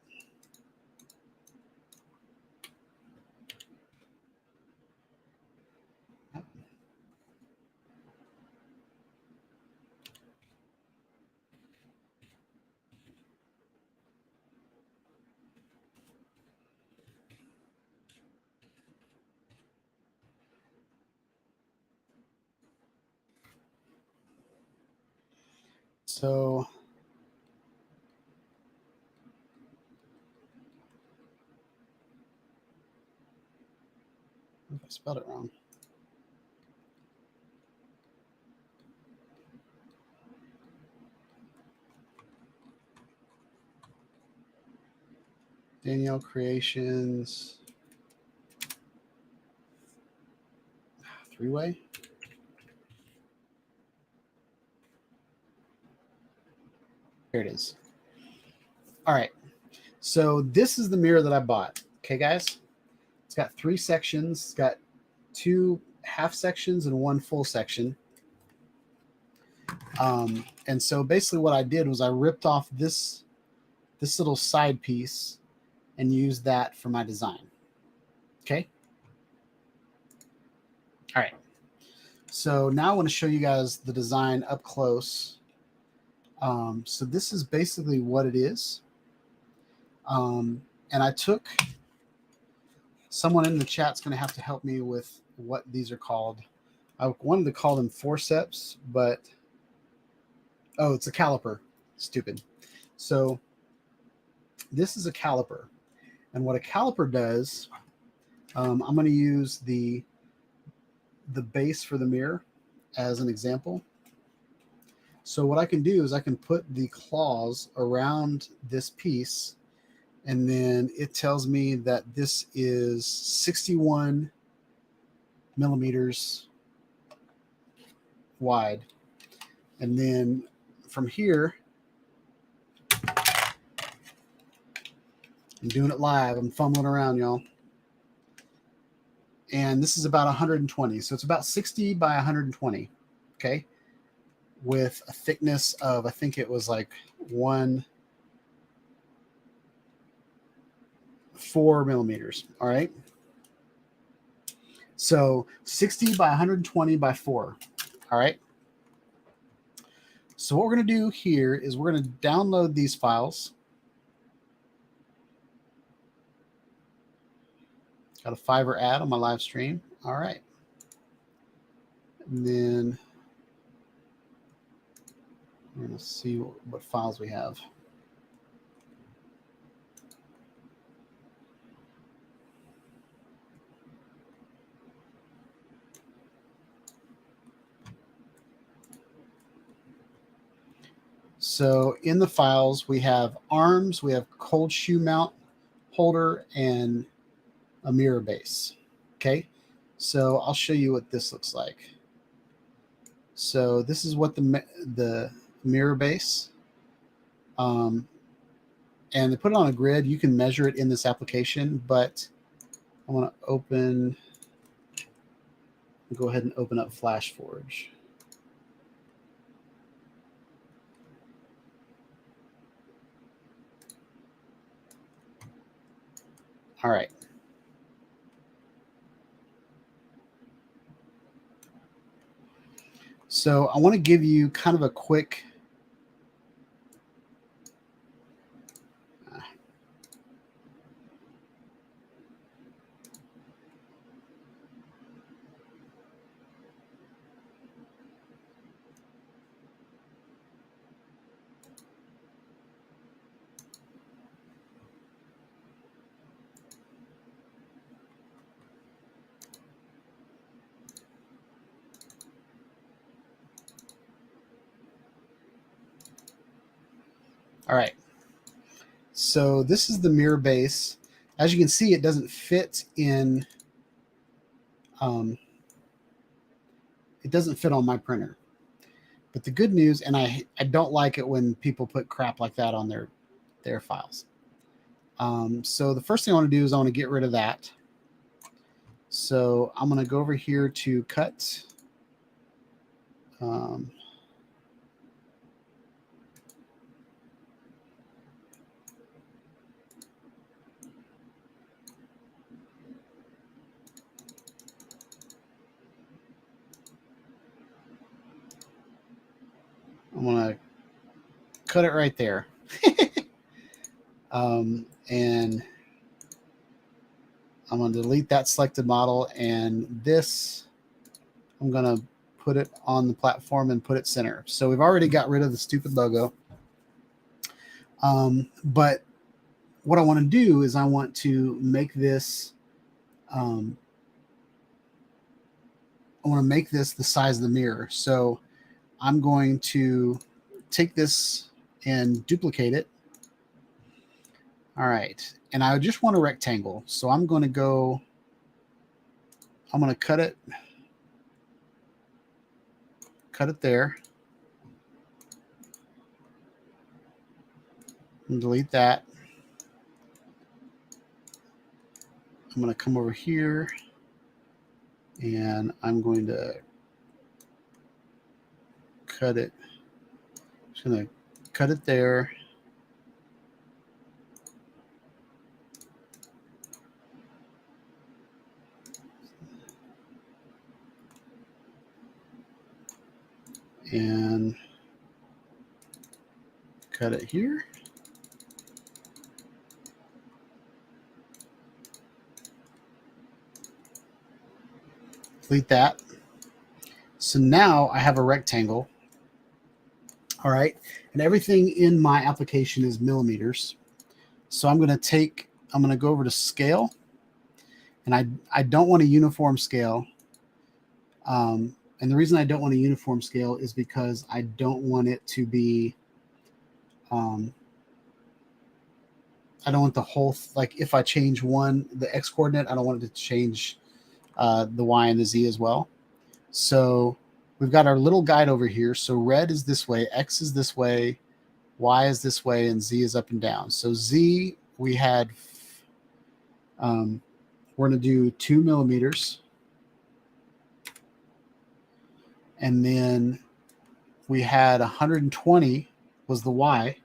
[SPEAKER 3] So I spelled it wrong. Danielle Creations. Three-way. Here it is. All right. So this is the mirror that I bought. Okay, guys. It's got 3 sections. It's got 2 half sections and 1 full section. And so basically what I did was I ripped off this little side piece and used that for my design. Okay. All right. So now I want to show you guys the design up close. So this is basically what it is. And I took someone in the chat's going to have to help me with what these are called. I wanted to call them forceps, but oh, it's a caliper. Stupid. So this is a caliper. And what a caliper does, I'm going to use the base for the mirror as an example. So what I can do is I can put the claws around this piece, and then it tells me that this is 61 millimeters wide. And then from here, I'm doing it live. I'm fumbling around, y'all. and this is about 120. So it's about 60 by 120. Okay. With a thickness of, I think it was like 4 millimeters. All right. So 60 by 120 by 4. All right. So what we're going to do here is we're going to download these files. Got a Fiverr ad on my live stream. All right. And then we're going to see what files we have. So in the files, we have arms, we have cold shoe mount holder, and a mirror base. Okay. So I'll show you what this looks like. So this is what the mirror base, and they put it on a grid. You can measure it in this application, but I want to go ahead and open up FlashForge. All right. So I want to give you kind of a quick all right. So this is the mirror base. As you can see, it doesn't fit in. It doesn't fit on my printer. But the good news, and I don't like it when people put crap like that on their files. So the first thing I want to do is I want to get rid of that. So I'm going to go over here to cut. I'm going to cut it right there. And I'm going to delete that selected model, and this, I'm going to put it on the platform and put it center. So we've already got rid of the stupid logo. But what I want to do is I want to make this, I want to make this the size of the mirror. So I'm going to take this and duplicate it. All right. And I just want a rectangle. So I'm going to cut it there. And delete that. I'm going to come over here and I'm going to cut it. Just going to cut it there. And cut it here. Delete that. So now I have a rectangle. All right. And everything in my application is millimeters. So I'm going to go over to scale. And I don't want a uniform scale. And the reason I don't want a uniform scale is because I don't want it to be, I don't want the whole, like if I change the X coordinate, I don't want it to change the Y and the Z as well. So we've got our little guide over here. So red is this way, X is this way, Y is this way, and Z is up and down. So Z, we had we're going to do 2 millimeters. And then we had 120 was the Y.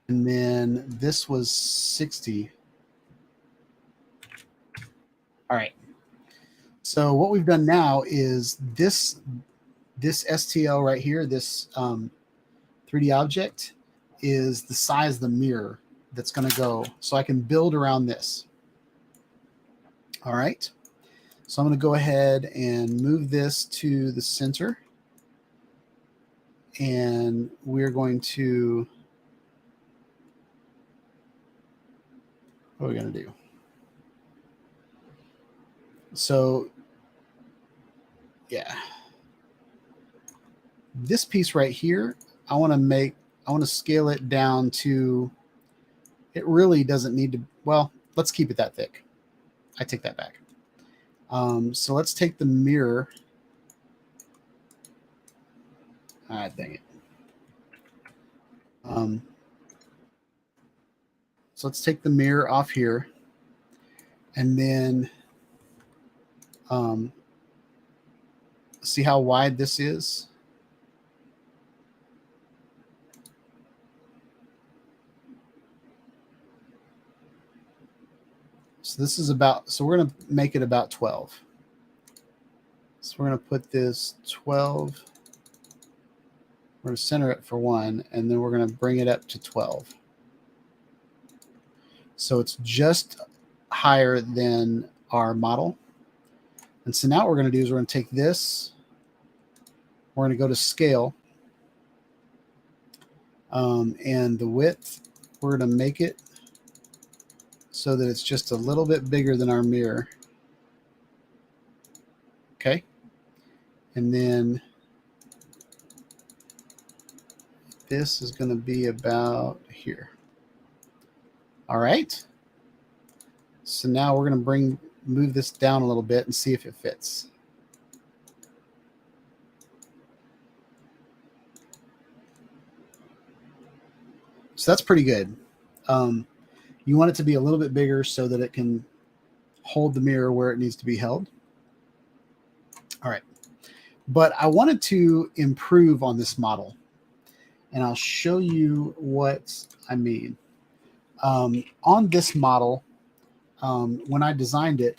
[SPEAKER 3] And then this was 60. All right. So what we've done now is this STL right here, this 3D object, is the size of the mirror that's going to go. So I can build around this. All right. So I'm going to go ahead and move this to the center. And we're going to, what are we going to do? So, yeah. This piece right here, I want to scale it down to, it really doesn't need to, well, let's keep it that thick. I take that back. So let's take the mirror. Ah, dang it. So let's take the mirror off here, and then see how wide this is. So this is about, so we're going to make it about 12. So we're going to put this 12. We're going to center it for 1, and then we're going to bring it up to 12. So it's just higher than our model. And so now what we're going to do is we're going to take this, we're going to go to scale, and the width, we're going to make it so that it's just a little bit bigger than our mirror. Okay. And then this is going to be about here. All right. So now we're going to move this down a little bit and see if it fits. So that's pretty good. You want it to be a little bit bigger so that it can hold the mirror where it needs to be held. All right. But I wanted to improve on this model, and I'll show you what I mean. On this model, when I designed it,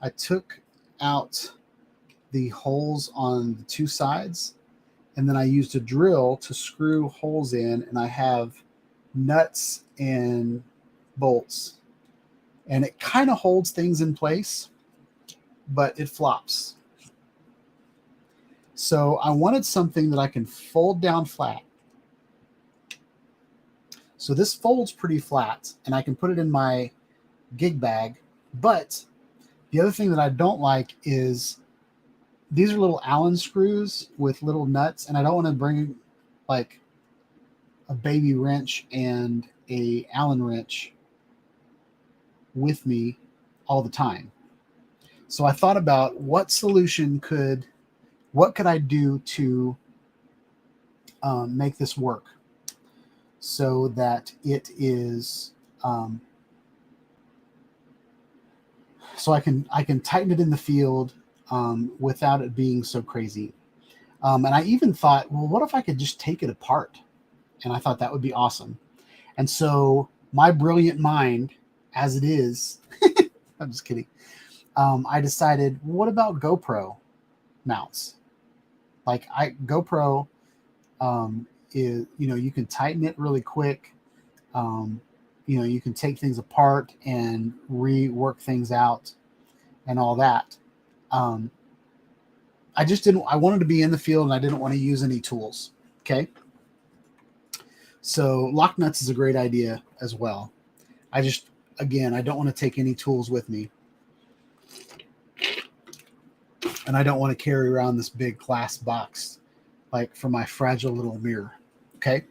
[SPEAKER 3] I took out the holes on the two sides, and then I used a drill to screw holes in, and I have nuts and bolts, and it kind of holds things in place, but it flops. So I wanted something that I can fold down flat. So this folds pretty flat, and I can put it in my gig bag. But the other thing that I don't like is these are little Allen screws with little nuts, and I don't want to bring like a baby wrench and a Allen wrench with me all the time. So I thought about what could I do to make this work so that it is so I can tighten it in the field without it being so crazy. And I even thought, well, what if I could just take it apart? And I thought that would be awesome. And so my brilliant mind, as it is, I'm just kidding. I decided, what about GoPro mounts? Like GoPro is, you can tighten it really quick. You can take things apart and rework things out and all that. I wanted to be in the field, and I didn't want to use any tools. Okay. So lock nuts is a great idea as well. I don't want to take any tools with me. And I don't want to carry around this big glass box, like for my fragile little mirror. Okay.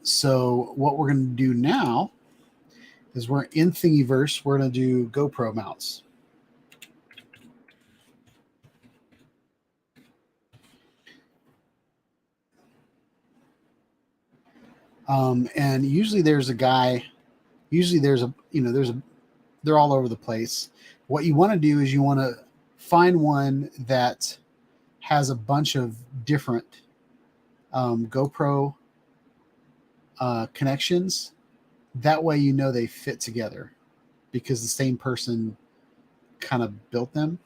[SPEAKER 3] So what we're going to do now is we're in Thingiverse. We're going to do GoPro mounts. And usually there's a guy, they're all over the place. What you want to do is you want to find one that has a bunch of different GoPro connections. That way you know they fit together because the same person kind of built them.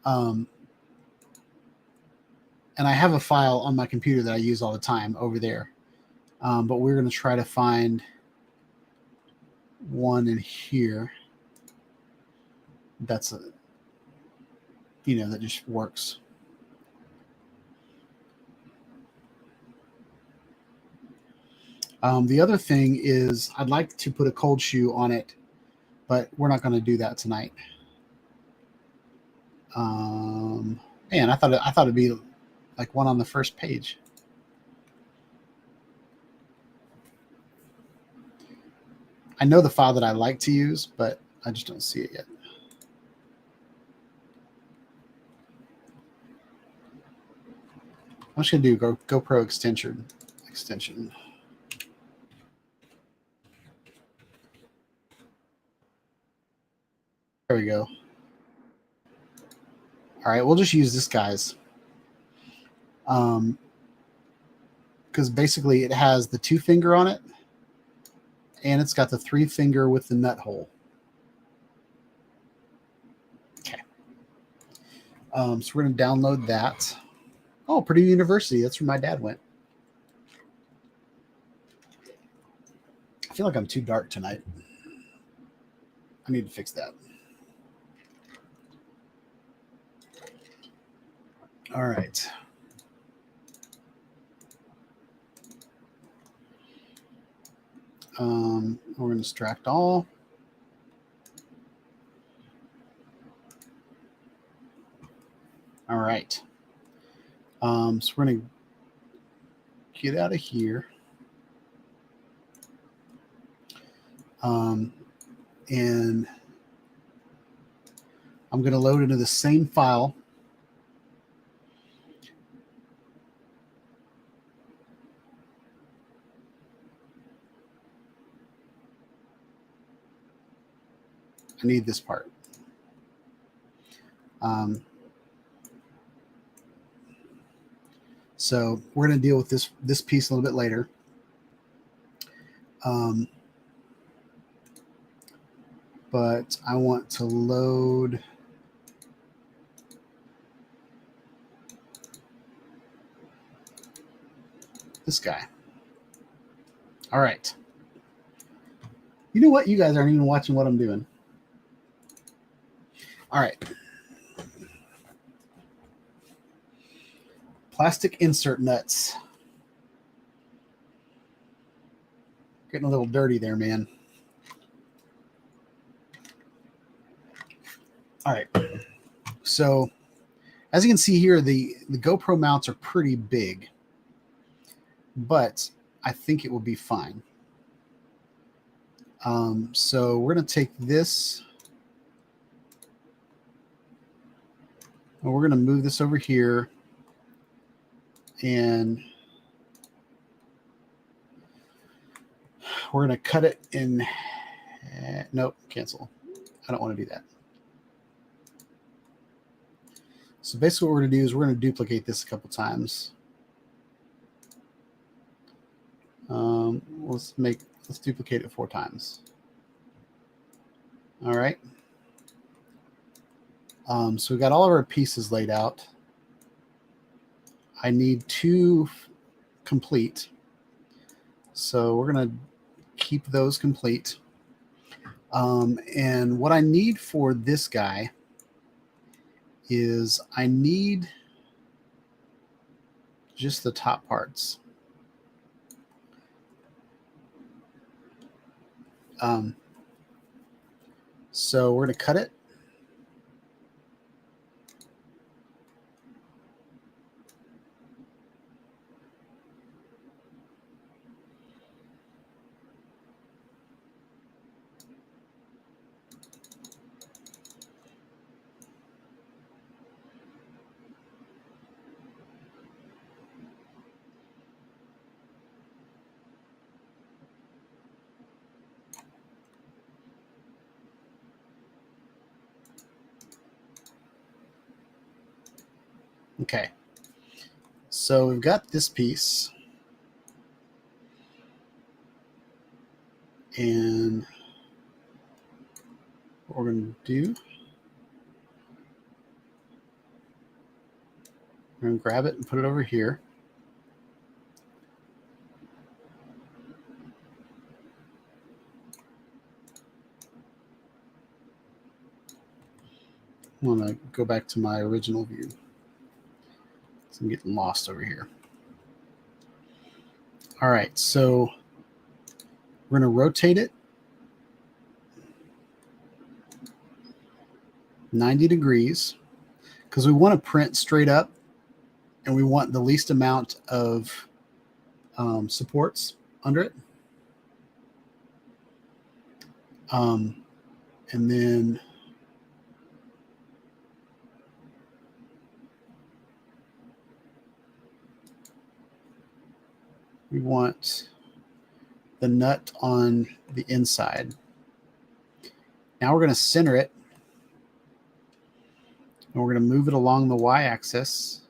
[SPEAKER 3] And I have a file on my computer that I use all the time over there. But we're going to try to find one in here that's that just works. The other thing is I'd like to put a cold shoe on it, but we're not going to do that tonight. Man, I thought it'd be like one on the first page. I know the file that I like to use, but I just don't see it yet. I'm just going to do GoPro extension. There we go. All right, we'll just use this guy's. Because basically it has the 2-finger on it, and it's got the 3-finger with the nut hole. Okay. So we're going to download that. Oh, Purdue University. That's where my dad went. I feel like I'm too dark tonight. I need to fix that. All right. We're going to extract all. All right. So we're going to get out of here. And I'm going to load into the same file. I need this part. So we're going to deal with this piece a little bit later. But I want to load this guy. All right. You know what? You guys aren't even watching what I'm doing. All right. Plastic insert nuts. Getting a little dirty there, man. All right. So as you can see here, the GoPro mounts are pretty big, but I think it will be fine. So we're going to take this and we're going to move this over here, and we're going to cut it in. Nope, cancel. I don't want to do that. So basically what we're going to do is we're going to duplicate this a couple times. Let's duplicate it 4 times. All right. So we got all of our pieces laid out. I need 2 complete. So we're going to keep those complete. And what I need for this guy is I need just the top parts. So we're going to cut it. Okay. So we've got this piece. And what we're going to do, we're going to grab it and put it over here. I want to go back to my original view. So I'm getting lost over here. All right, so we're going to rotate it 90 degrees because we want to print straight up and we want the least amount of supports under it. And then we want the nut on the inside. Now we're going to center it, and we're going to move it along the y-axis.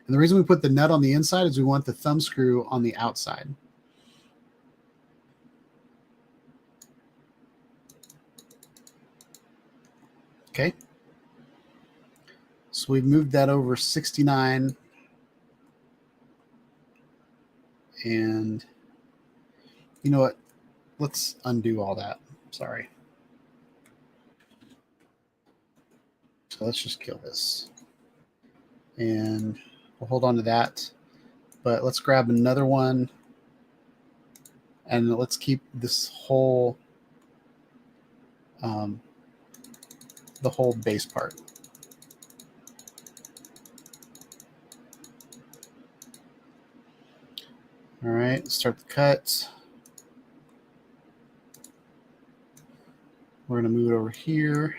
[SPEAKER 3] And the reason we put the nut on the inside is we want the thumb screw on the outside. Okay. So we've moved that over 69. And you know what? Let's undo all that. Sorry. So let's just kill this. And we'll hold on to that. But let's grab another one. And let's keep this whole, the whole base part. All right, start the cut. We're going to move it over here.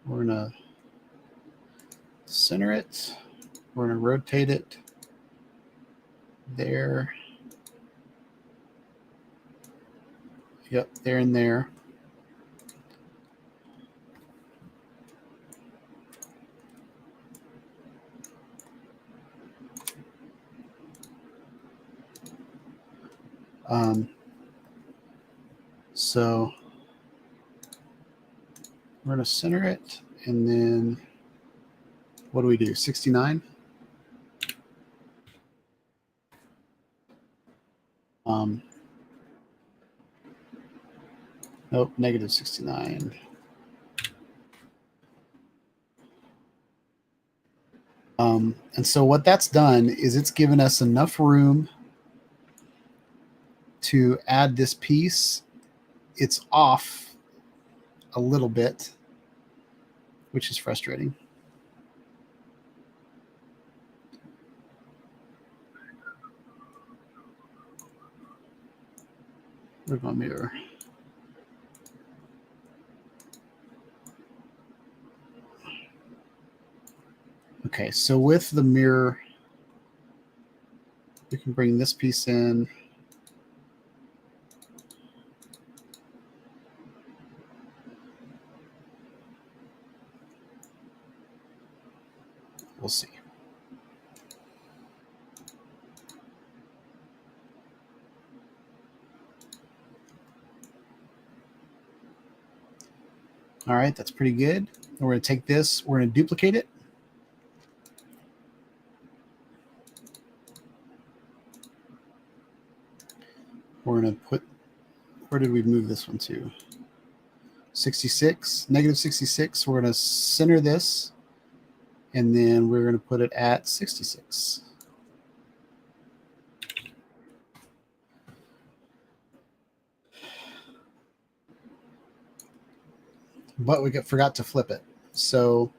[SPEAKER 3] We're going to center it. We're going to rotate it there. Yep, there and there. So we're going to center it, and then what do we do? 69. Nope, negative 69. And so what that's done is it's given us enough room to add this piece. It's off a little bit, which is frustrating. Where's my mirror? Okay, so with the mirror, we can bring this piece in. We'll see. All right, that's pretty good. And we're going to take this, we're going to duplicate it. We're going to put, where did we move this one to? 66, negative 66. We're going to center this, and then we're going to put it at 66. But we forgot to flip it. So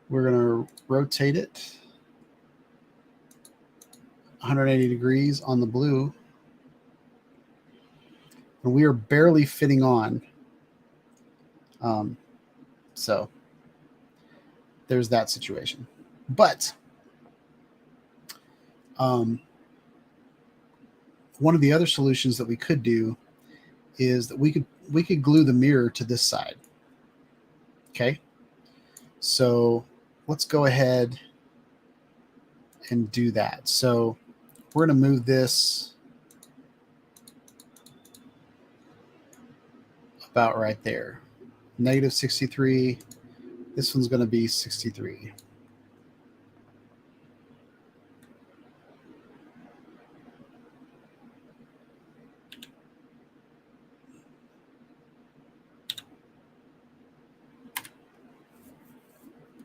[SPEAKER 3] we're going to rotate it 180 degrees on the blue. And we are barely fitting on. So there's that situation. But one of the other solutions that we could do is that we could glue the mirror to this side. Okay. So let's go ahead and do that. So we're going to move this about right there. Negative 63. This one's going to be 63.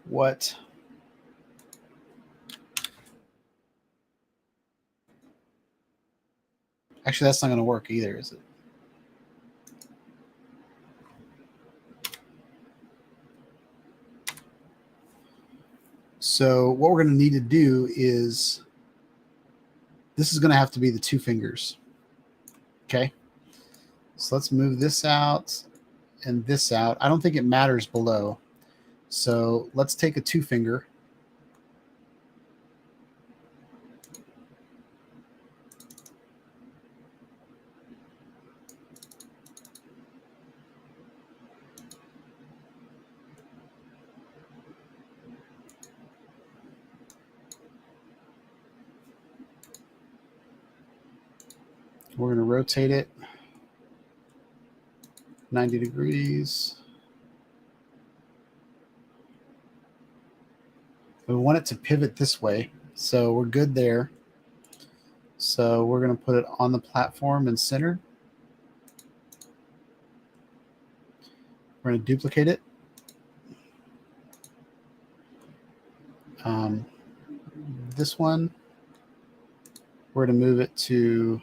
[SPEAKER 3] What? Actually, that's not going to work either, is it? So what we're going to need to do is, this is going to have to be the 2 fingers. Okay. So let's move this out and this out. I don't think it matters below. So let's take a 2 finger. We're going to rotate it 90 degrees. We want it to pivot this way, so we're good there. So we're going to put it on the platform and center. We're going to duplicate it. This one, we're going to move it to,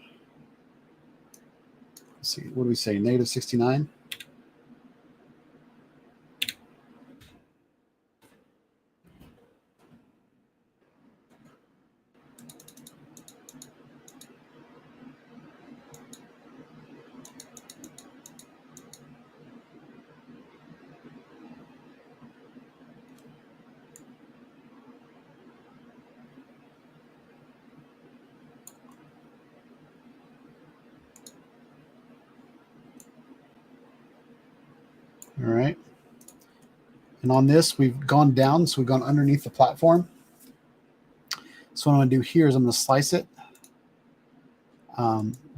[SPEAKER 3] let's see, what do we say, negative 69? All right. And on this, we've gone down, so we've gone underneath the platform. So what I'm going to do here is I'm going to slice it.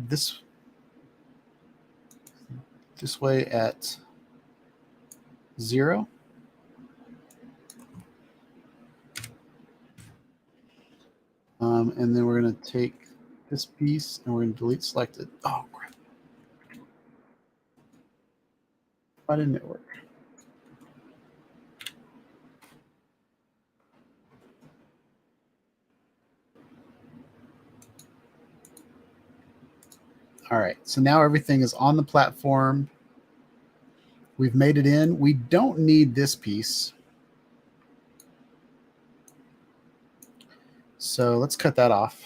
[SPEAKER 3] This way at 0. And then we're going to take this piece and we're going to delete selected. Oh, crap. Why didn't it work? All right, so now everything is on the platform. We've made it in. We don't need this piece. So let's cut that off.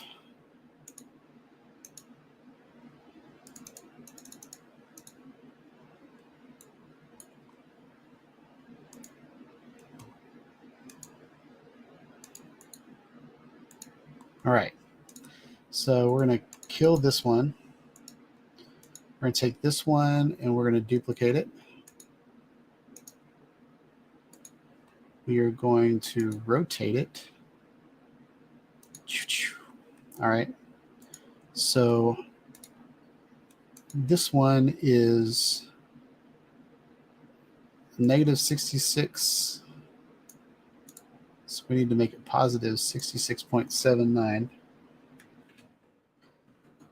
[SPEAKER 3] All right, so we're going to kill this one. We're going to take this one and we're going to duplicate it. We are going to rotate it. All right. So this one is negative 66. So we need to make it positive 66.79.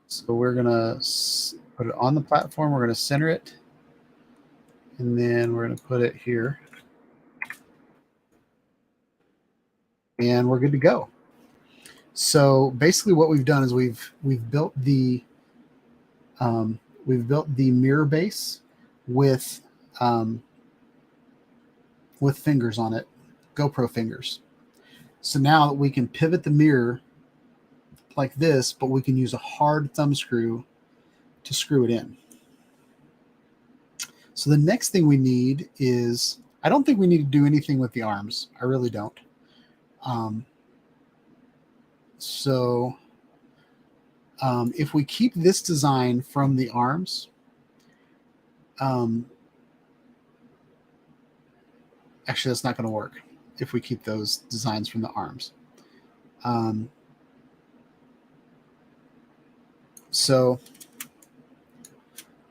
[SPEAKER 3] So we're going to put it on the platform. We're going to center it. And then we're going to put it here. And we're good to go. So basically what we've done is we've built the mirror base with fingers on it, GoPro fingers. So now we can pivot the mirror like this, but we can use a hard thumb screw to screw it in. So the next thing we need is, I don't think we need to do anything with the arms. I really don't. If we keep this design from the arms, actually that's not going to work. if we keep those designs from the arms. So,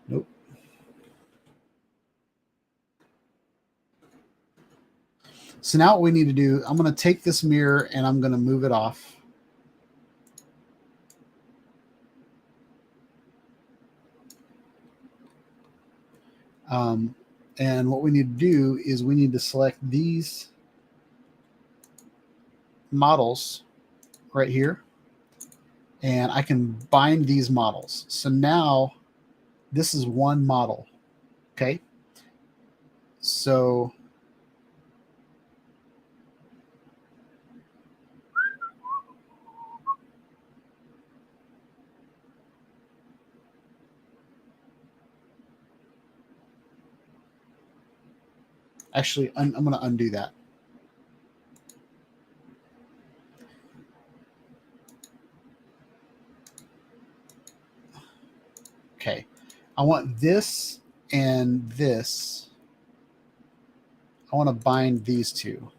[SPEAKER 3] nope. So now what we need to do, I'm going to take this mirror and I'm going to move it off. And what we need to do is we need to select these models right here. And I can bind these models. So now this is one model. Okay. So actually, I'm going to undo that. Okay. I want this and this. I want to bind these two.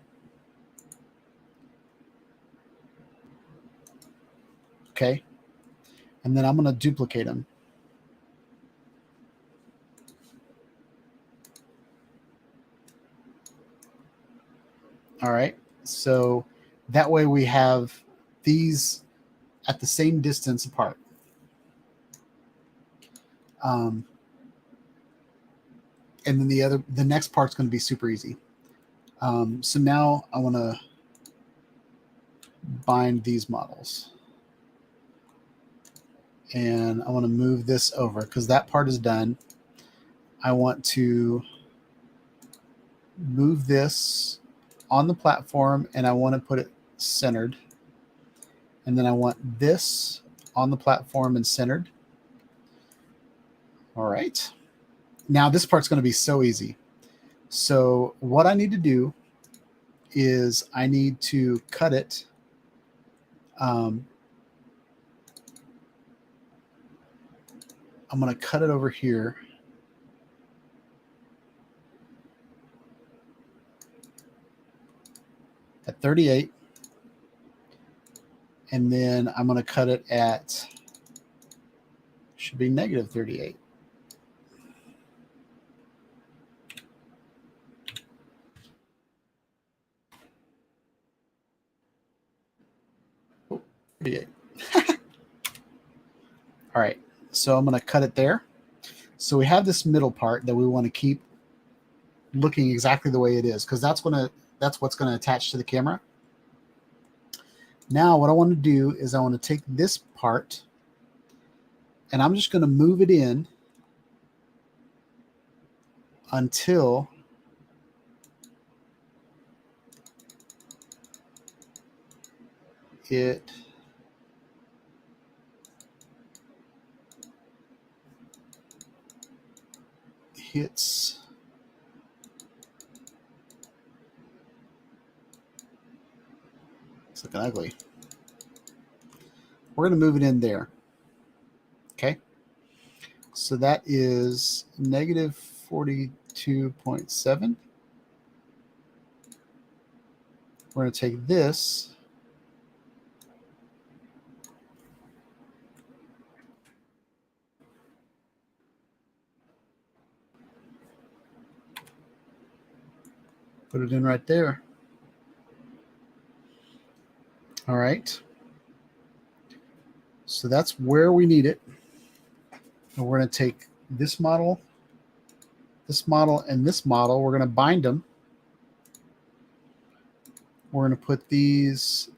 [SPEAKER 3] Okay. And then I'm going to duplicate them. All right. So that way we have these at the same distance apart. And then the next part's going to be super easy. So now I want to bind these models. And I want to move this over because that part is done. I want to move this on the platform and I want to put it centered. And then I want this on the platform and centered. All right. Now this part's going to be so easy. So what I need to do is I need to cut it. I'm going to cut it over here. At 38. And then I'm going to cut it at, should be negative 38. Oh, 38. All right. So I'm going to cut it there. So we have this middle part that we want to keep looking exactly the way it is because that's what's going to attach to the camera. Now what I want to do is I want to take this part and I'm just going to move it in until it hits looking ugly. We're going to move it in there. Okay. So that is negative 42.7. We're going to take this. Put it in right there. All right. So that's where we need it. And we're going to take this model, and this model. We're going to bind them. We're going to put these,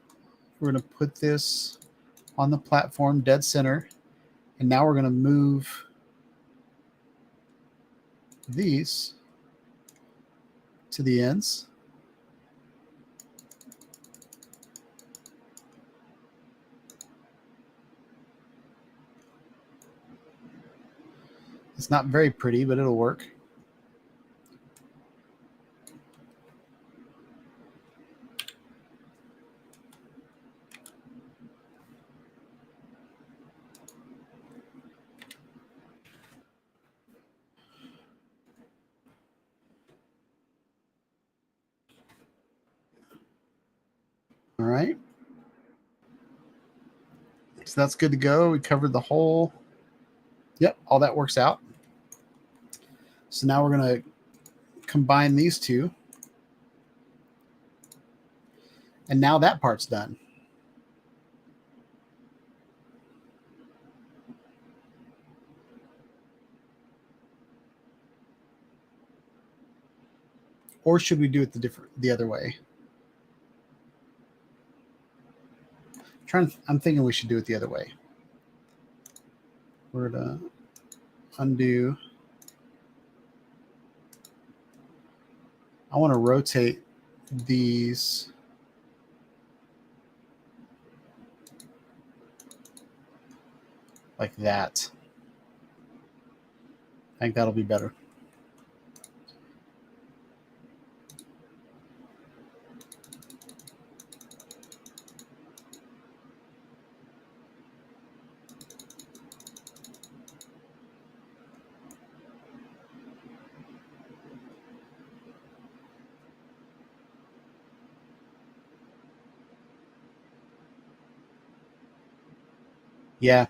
[SPEAKER 3] we're going to put this on the platform dead center. And now we're going to move these to the ends. It's not very pretty, but it'll work. So that's good to go. We covered the whole. Yep, all that works out. So now we're going to combine these two. And now that part's done. Or should we do it the other way? I'm thinking we should do it the other way. We're going to undo. I want to rotate these like that. I think that'll be better. Yeah,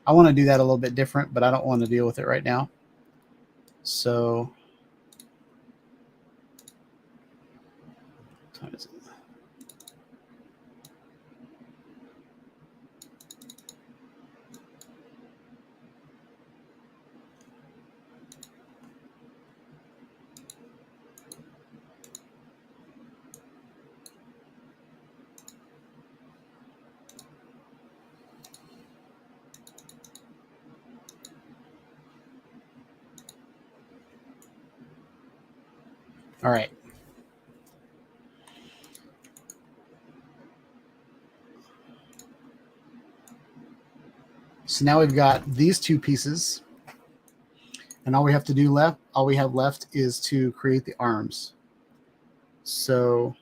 [SPEAKER 3] I want to do that a little bit different, but I don't want to deal with it right now. So, what time is it? All right. So now we've got these two pieces, and all we have left is to create the arms. So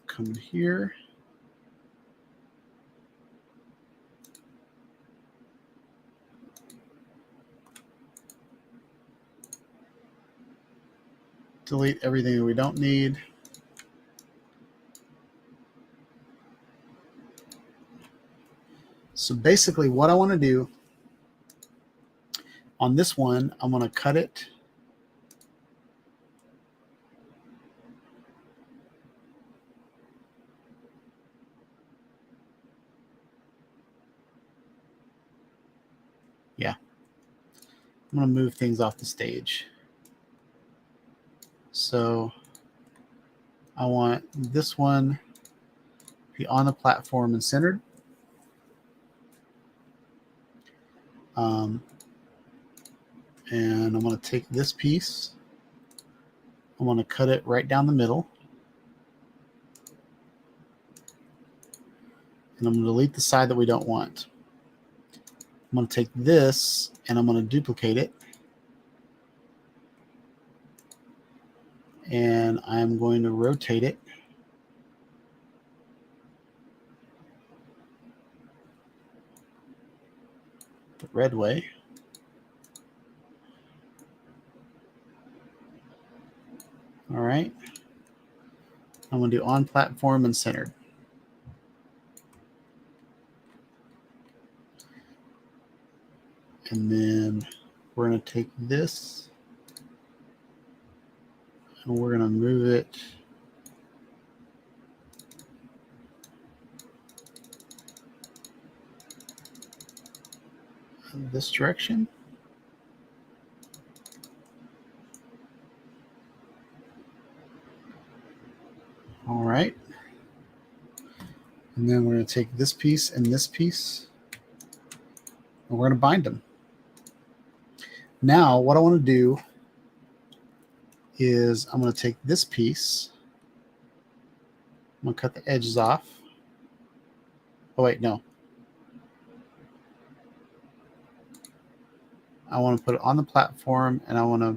[SPEAKER 3] come here. Delete everything that we don't need. So basically what I want to do on this one, I'm going to cut it. Yeah. I'm going to move things off the stage. So I want this one to be on the platform and centered. And I'm going to take this piece. I'm going to cut it right down the middle. And I'm going to delete the side that we don't want. I'm going to take this and I'm going to duplicate it. And I'm going to rotate it. The red way. All right. I'm going to do on platform and centered. And then we're going to take this and we're going to move it in this direction. All right. And then we're going to take this piece and this piece, and we're going to bind them. Now, what I want to do is I'm going to take this piece. I'm going to cut the edges off. Oh, wait, no. I want to put it on the platform, and I want to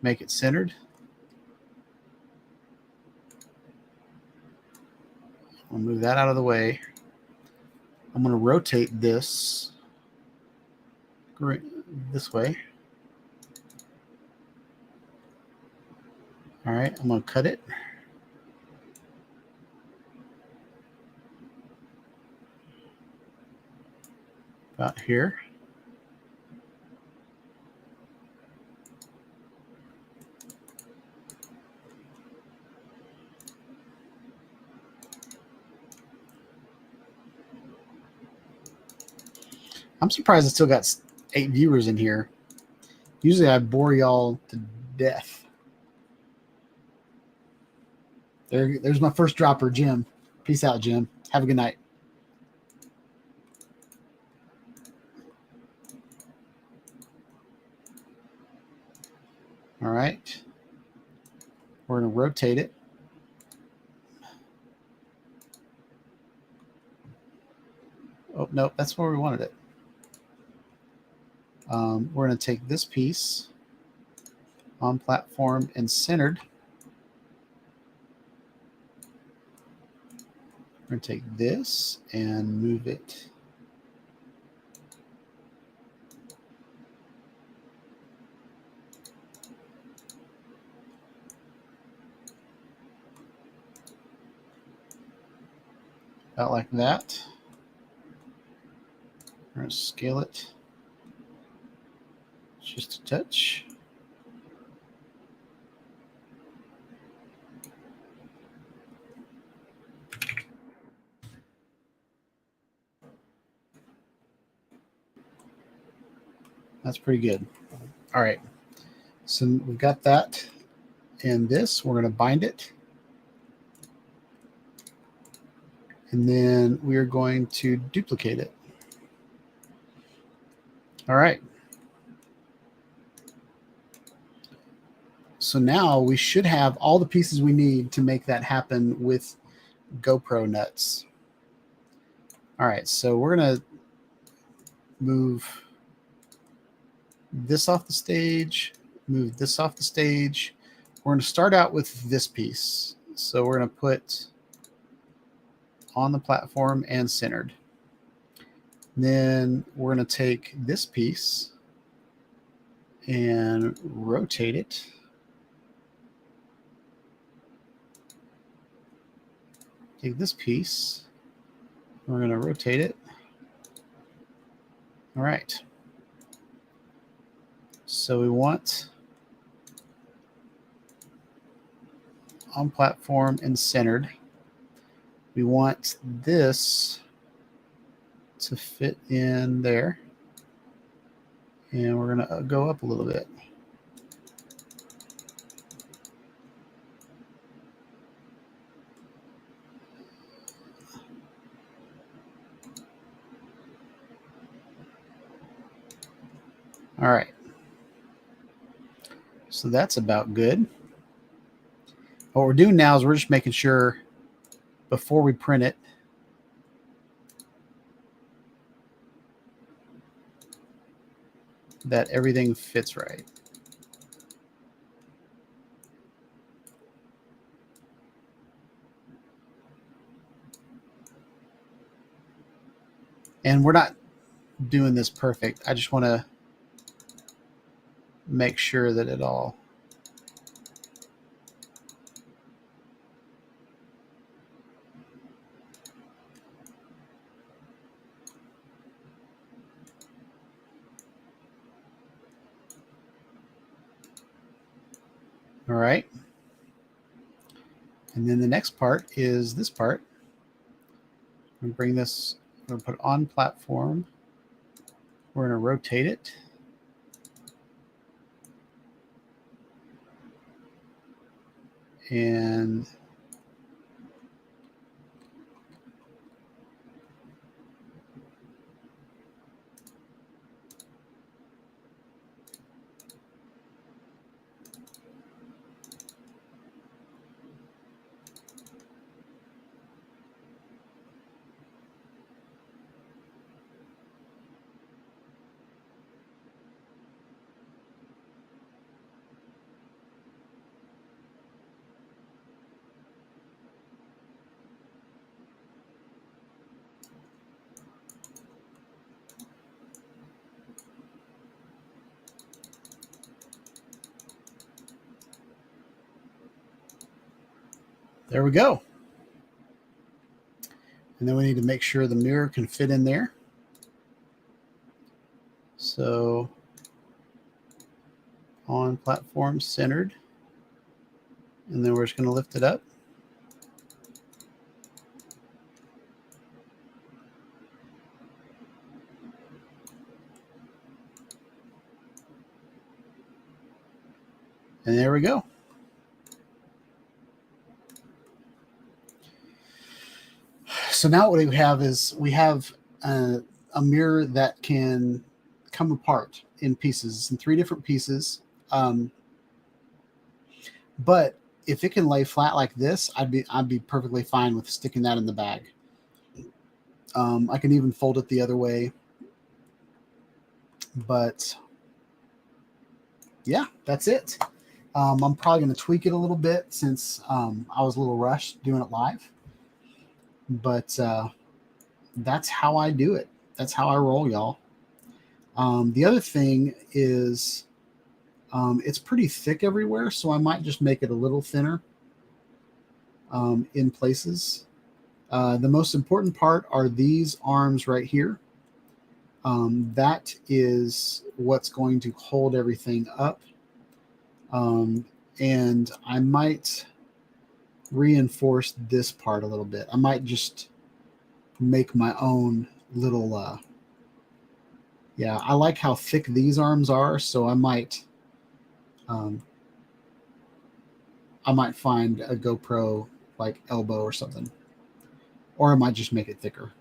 [SPEAKER 3] make it centered. I'll move that out of the way. I'm going to rotate this this way. All right, I'm going to cut it. About here. I'm surprised I still got 8 viewers in here. Usually I bore y'all to death. There's my first dropper, Jim. Peace out, Jim. Have a good night. All right. We're going to rotate it. Oh, no, that's where we wanted it. We're going to take this piece on platform and centered. We're going to take this and move it. About like that. We're going to scale it just a touch. That's pretty good. All right. So we've got that and this. We're going to bind it. And then we're going to duplicate it. All right. So now we should have all the pieces we need to make that happen with GoPro nuts. All right, so we're going to move this off the stage, move this off the stage. We're going to start out with this piece. So we're going to put on the platform and centered. Then we're going to take this piece and rotate it. Take this piece, we're going to rotate it. All right. So we want on platform and centered. We want this to fit in there. And we're going to go up a little bit. All right. So that's about good. What we're doing now is we're just making sure before we print it that everything fits right. And we're not doing this perfect. I just want to make sure that it all all right. And then the next part is this part. I'm going to bring this, I'm going to put it on platform. We're going to rotate it. And There we go. And then we need to make sure the mirror can fit in there. So on platform centered. And then we're just going to lift it up. And there we go. So now what we have is we have a mirror that can come apart in pieces. It's in 3 different pieces. But if it can lay flat like this, I'd be perfectly fine with sticking that in the bag. I can even fold it the other way. But yeah, that's it. I'm probably going to tweak it a little bit since I was a little rushed doing it live. But that's how I do it. That's how I roll, y'all. The other thing is it's pretty thick everywhere, so I might just make it a little thinner in places. The most important part are these arms right here. That is what's going to hold everything up. And I might reinforce this part a little bit. I might just make my own little yeah, I like how thick these arms are, so I might find a GoPro like elbow or something, or I might just make it thicker.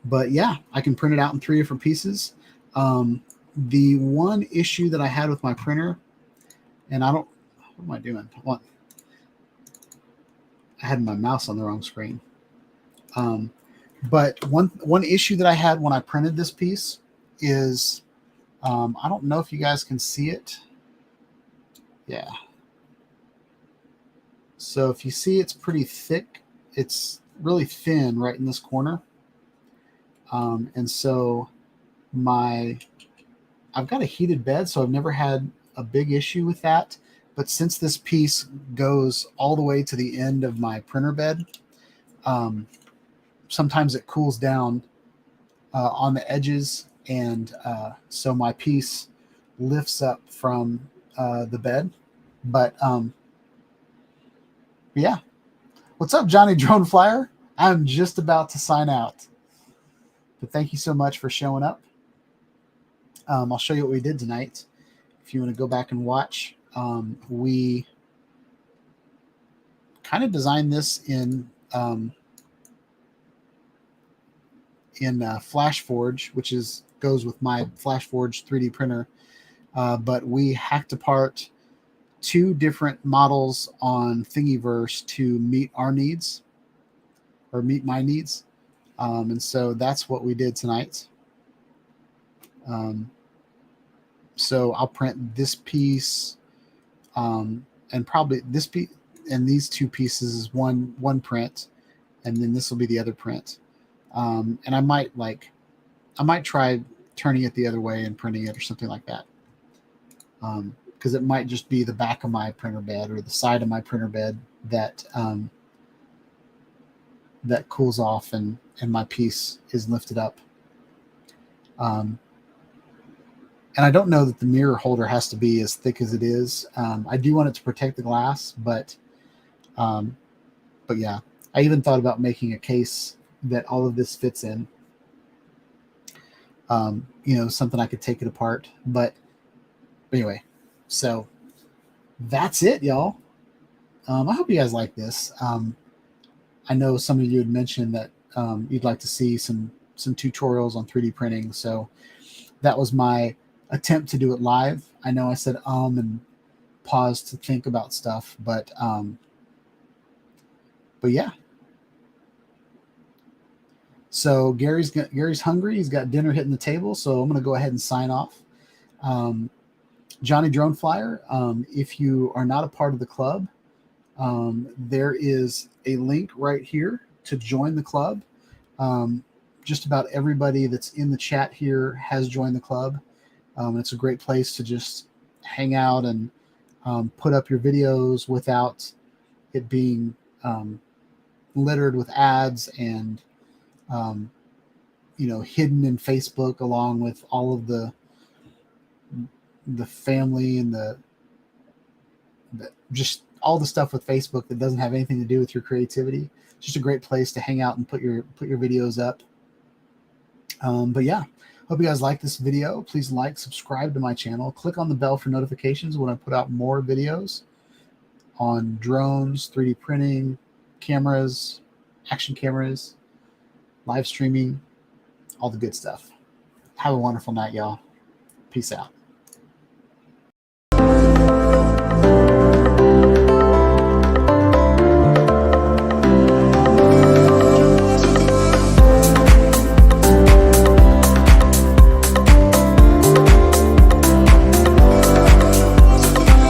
[SPEAKER 3] But yeah, I can print it out in 3 different pieces. The one issue that I had with my printer, and what am I doing? I had my mouse on the wrong screen. But one issue that I had when I printed this piece is, I don't know if you guys can see it. Yeah. So if you see, it's pretty thick. It's really thin right in this corner. And so I've got a heated bed, so I've never had a big issue with that. But since this piece goes all the way to the end of my printer bed, sometimes it cools down on the edges, and so my piece lifts up from the bed. But yeah. What's up, Johnny Drone Flyer? I'm just about to sign out. But thank you so much for showing up. I'll show you what we did tonight. If you want to go back and watch, we kind of designed this in FlashForge, which goes with my FlashForge 3D printer. But we hacked apart 2 different models on Thingiverse to meet our needs, or meet my needs. And so that's what we did tonight. So I'll print this piece, and probably this piece, and these 2 pieces is one print, and then this will be the other print. And I might try turning it the other way and printing it or something like that. Because it might just be the back of my printer bed or the side of my printer bed that cools off and my piece is lifted up. And I don't know that the mirror holder has to be as thick as it is. I do want it to protect the glass, but yeah, I even thought about making a case that all of this fits in. Something I could take it apart. But anyway, so that's it, y'all. I hope you guys like this. I know some of you had mentioned that you'd like to see some tutorials on 3D printing, so that was my attempt to do it live. I know I said and paused to think about stuff, but yeah. So Gary's hungry. He's got dinner hitting the table, so I'm going to go ahead and sign off. Johnny Drone Flyer, if you are not a part of the club, there is a link right here to join the club. Just about everybody that's in the chat here has joined the club. It's a great place to just hang out and put up your videos without it being littered with ads and hidden in Facebook, along with all of the family and the just all the stuff with Facebook that doesn't have anything to do with your creativity. It's just a great place to hang out and put your videos up. But yeah, hope you guys like this video. Please like, subscribe to my channel, click on the bell for notifications when I put out more videos on drones, 3D printing, cameras, action cameras, live streaming, all the good stuff. Have a wonderful night, y'all. Peace out.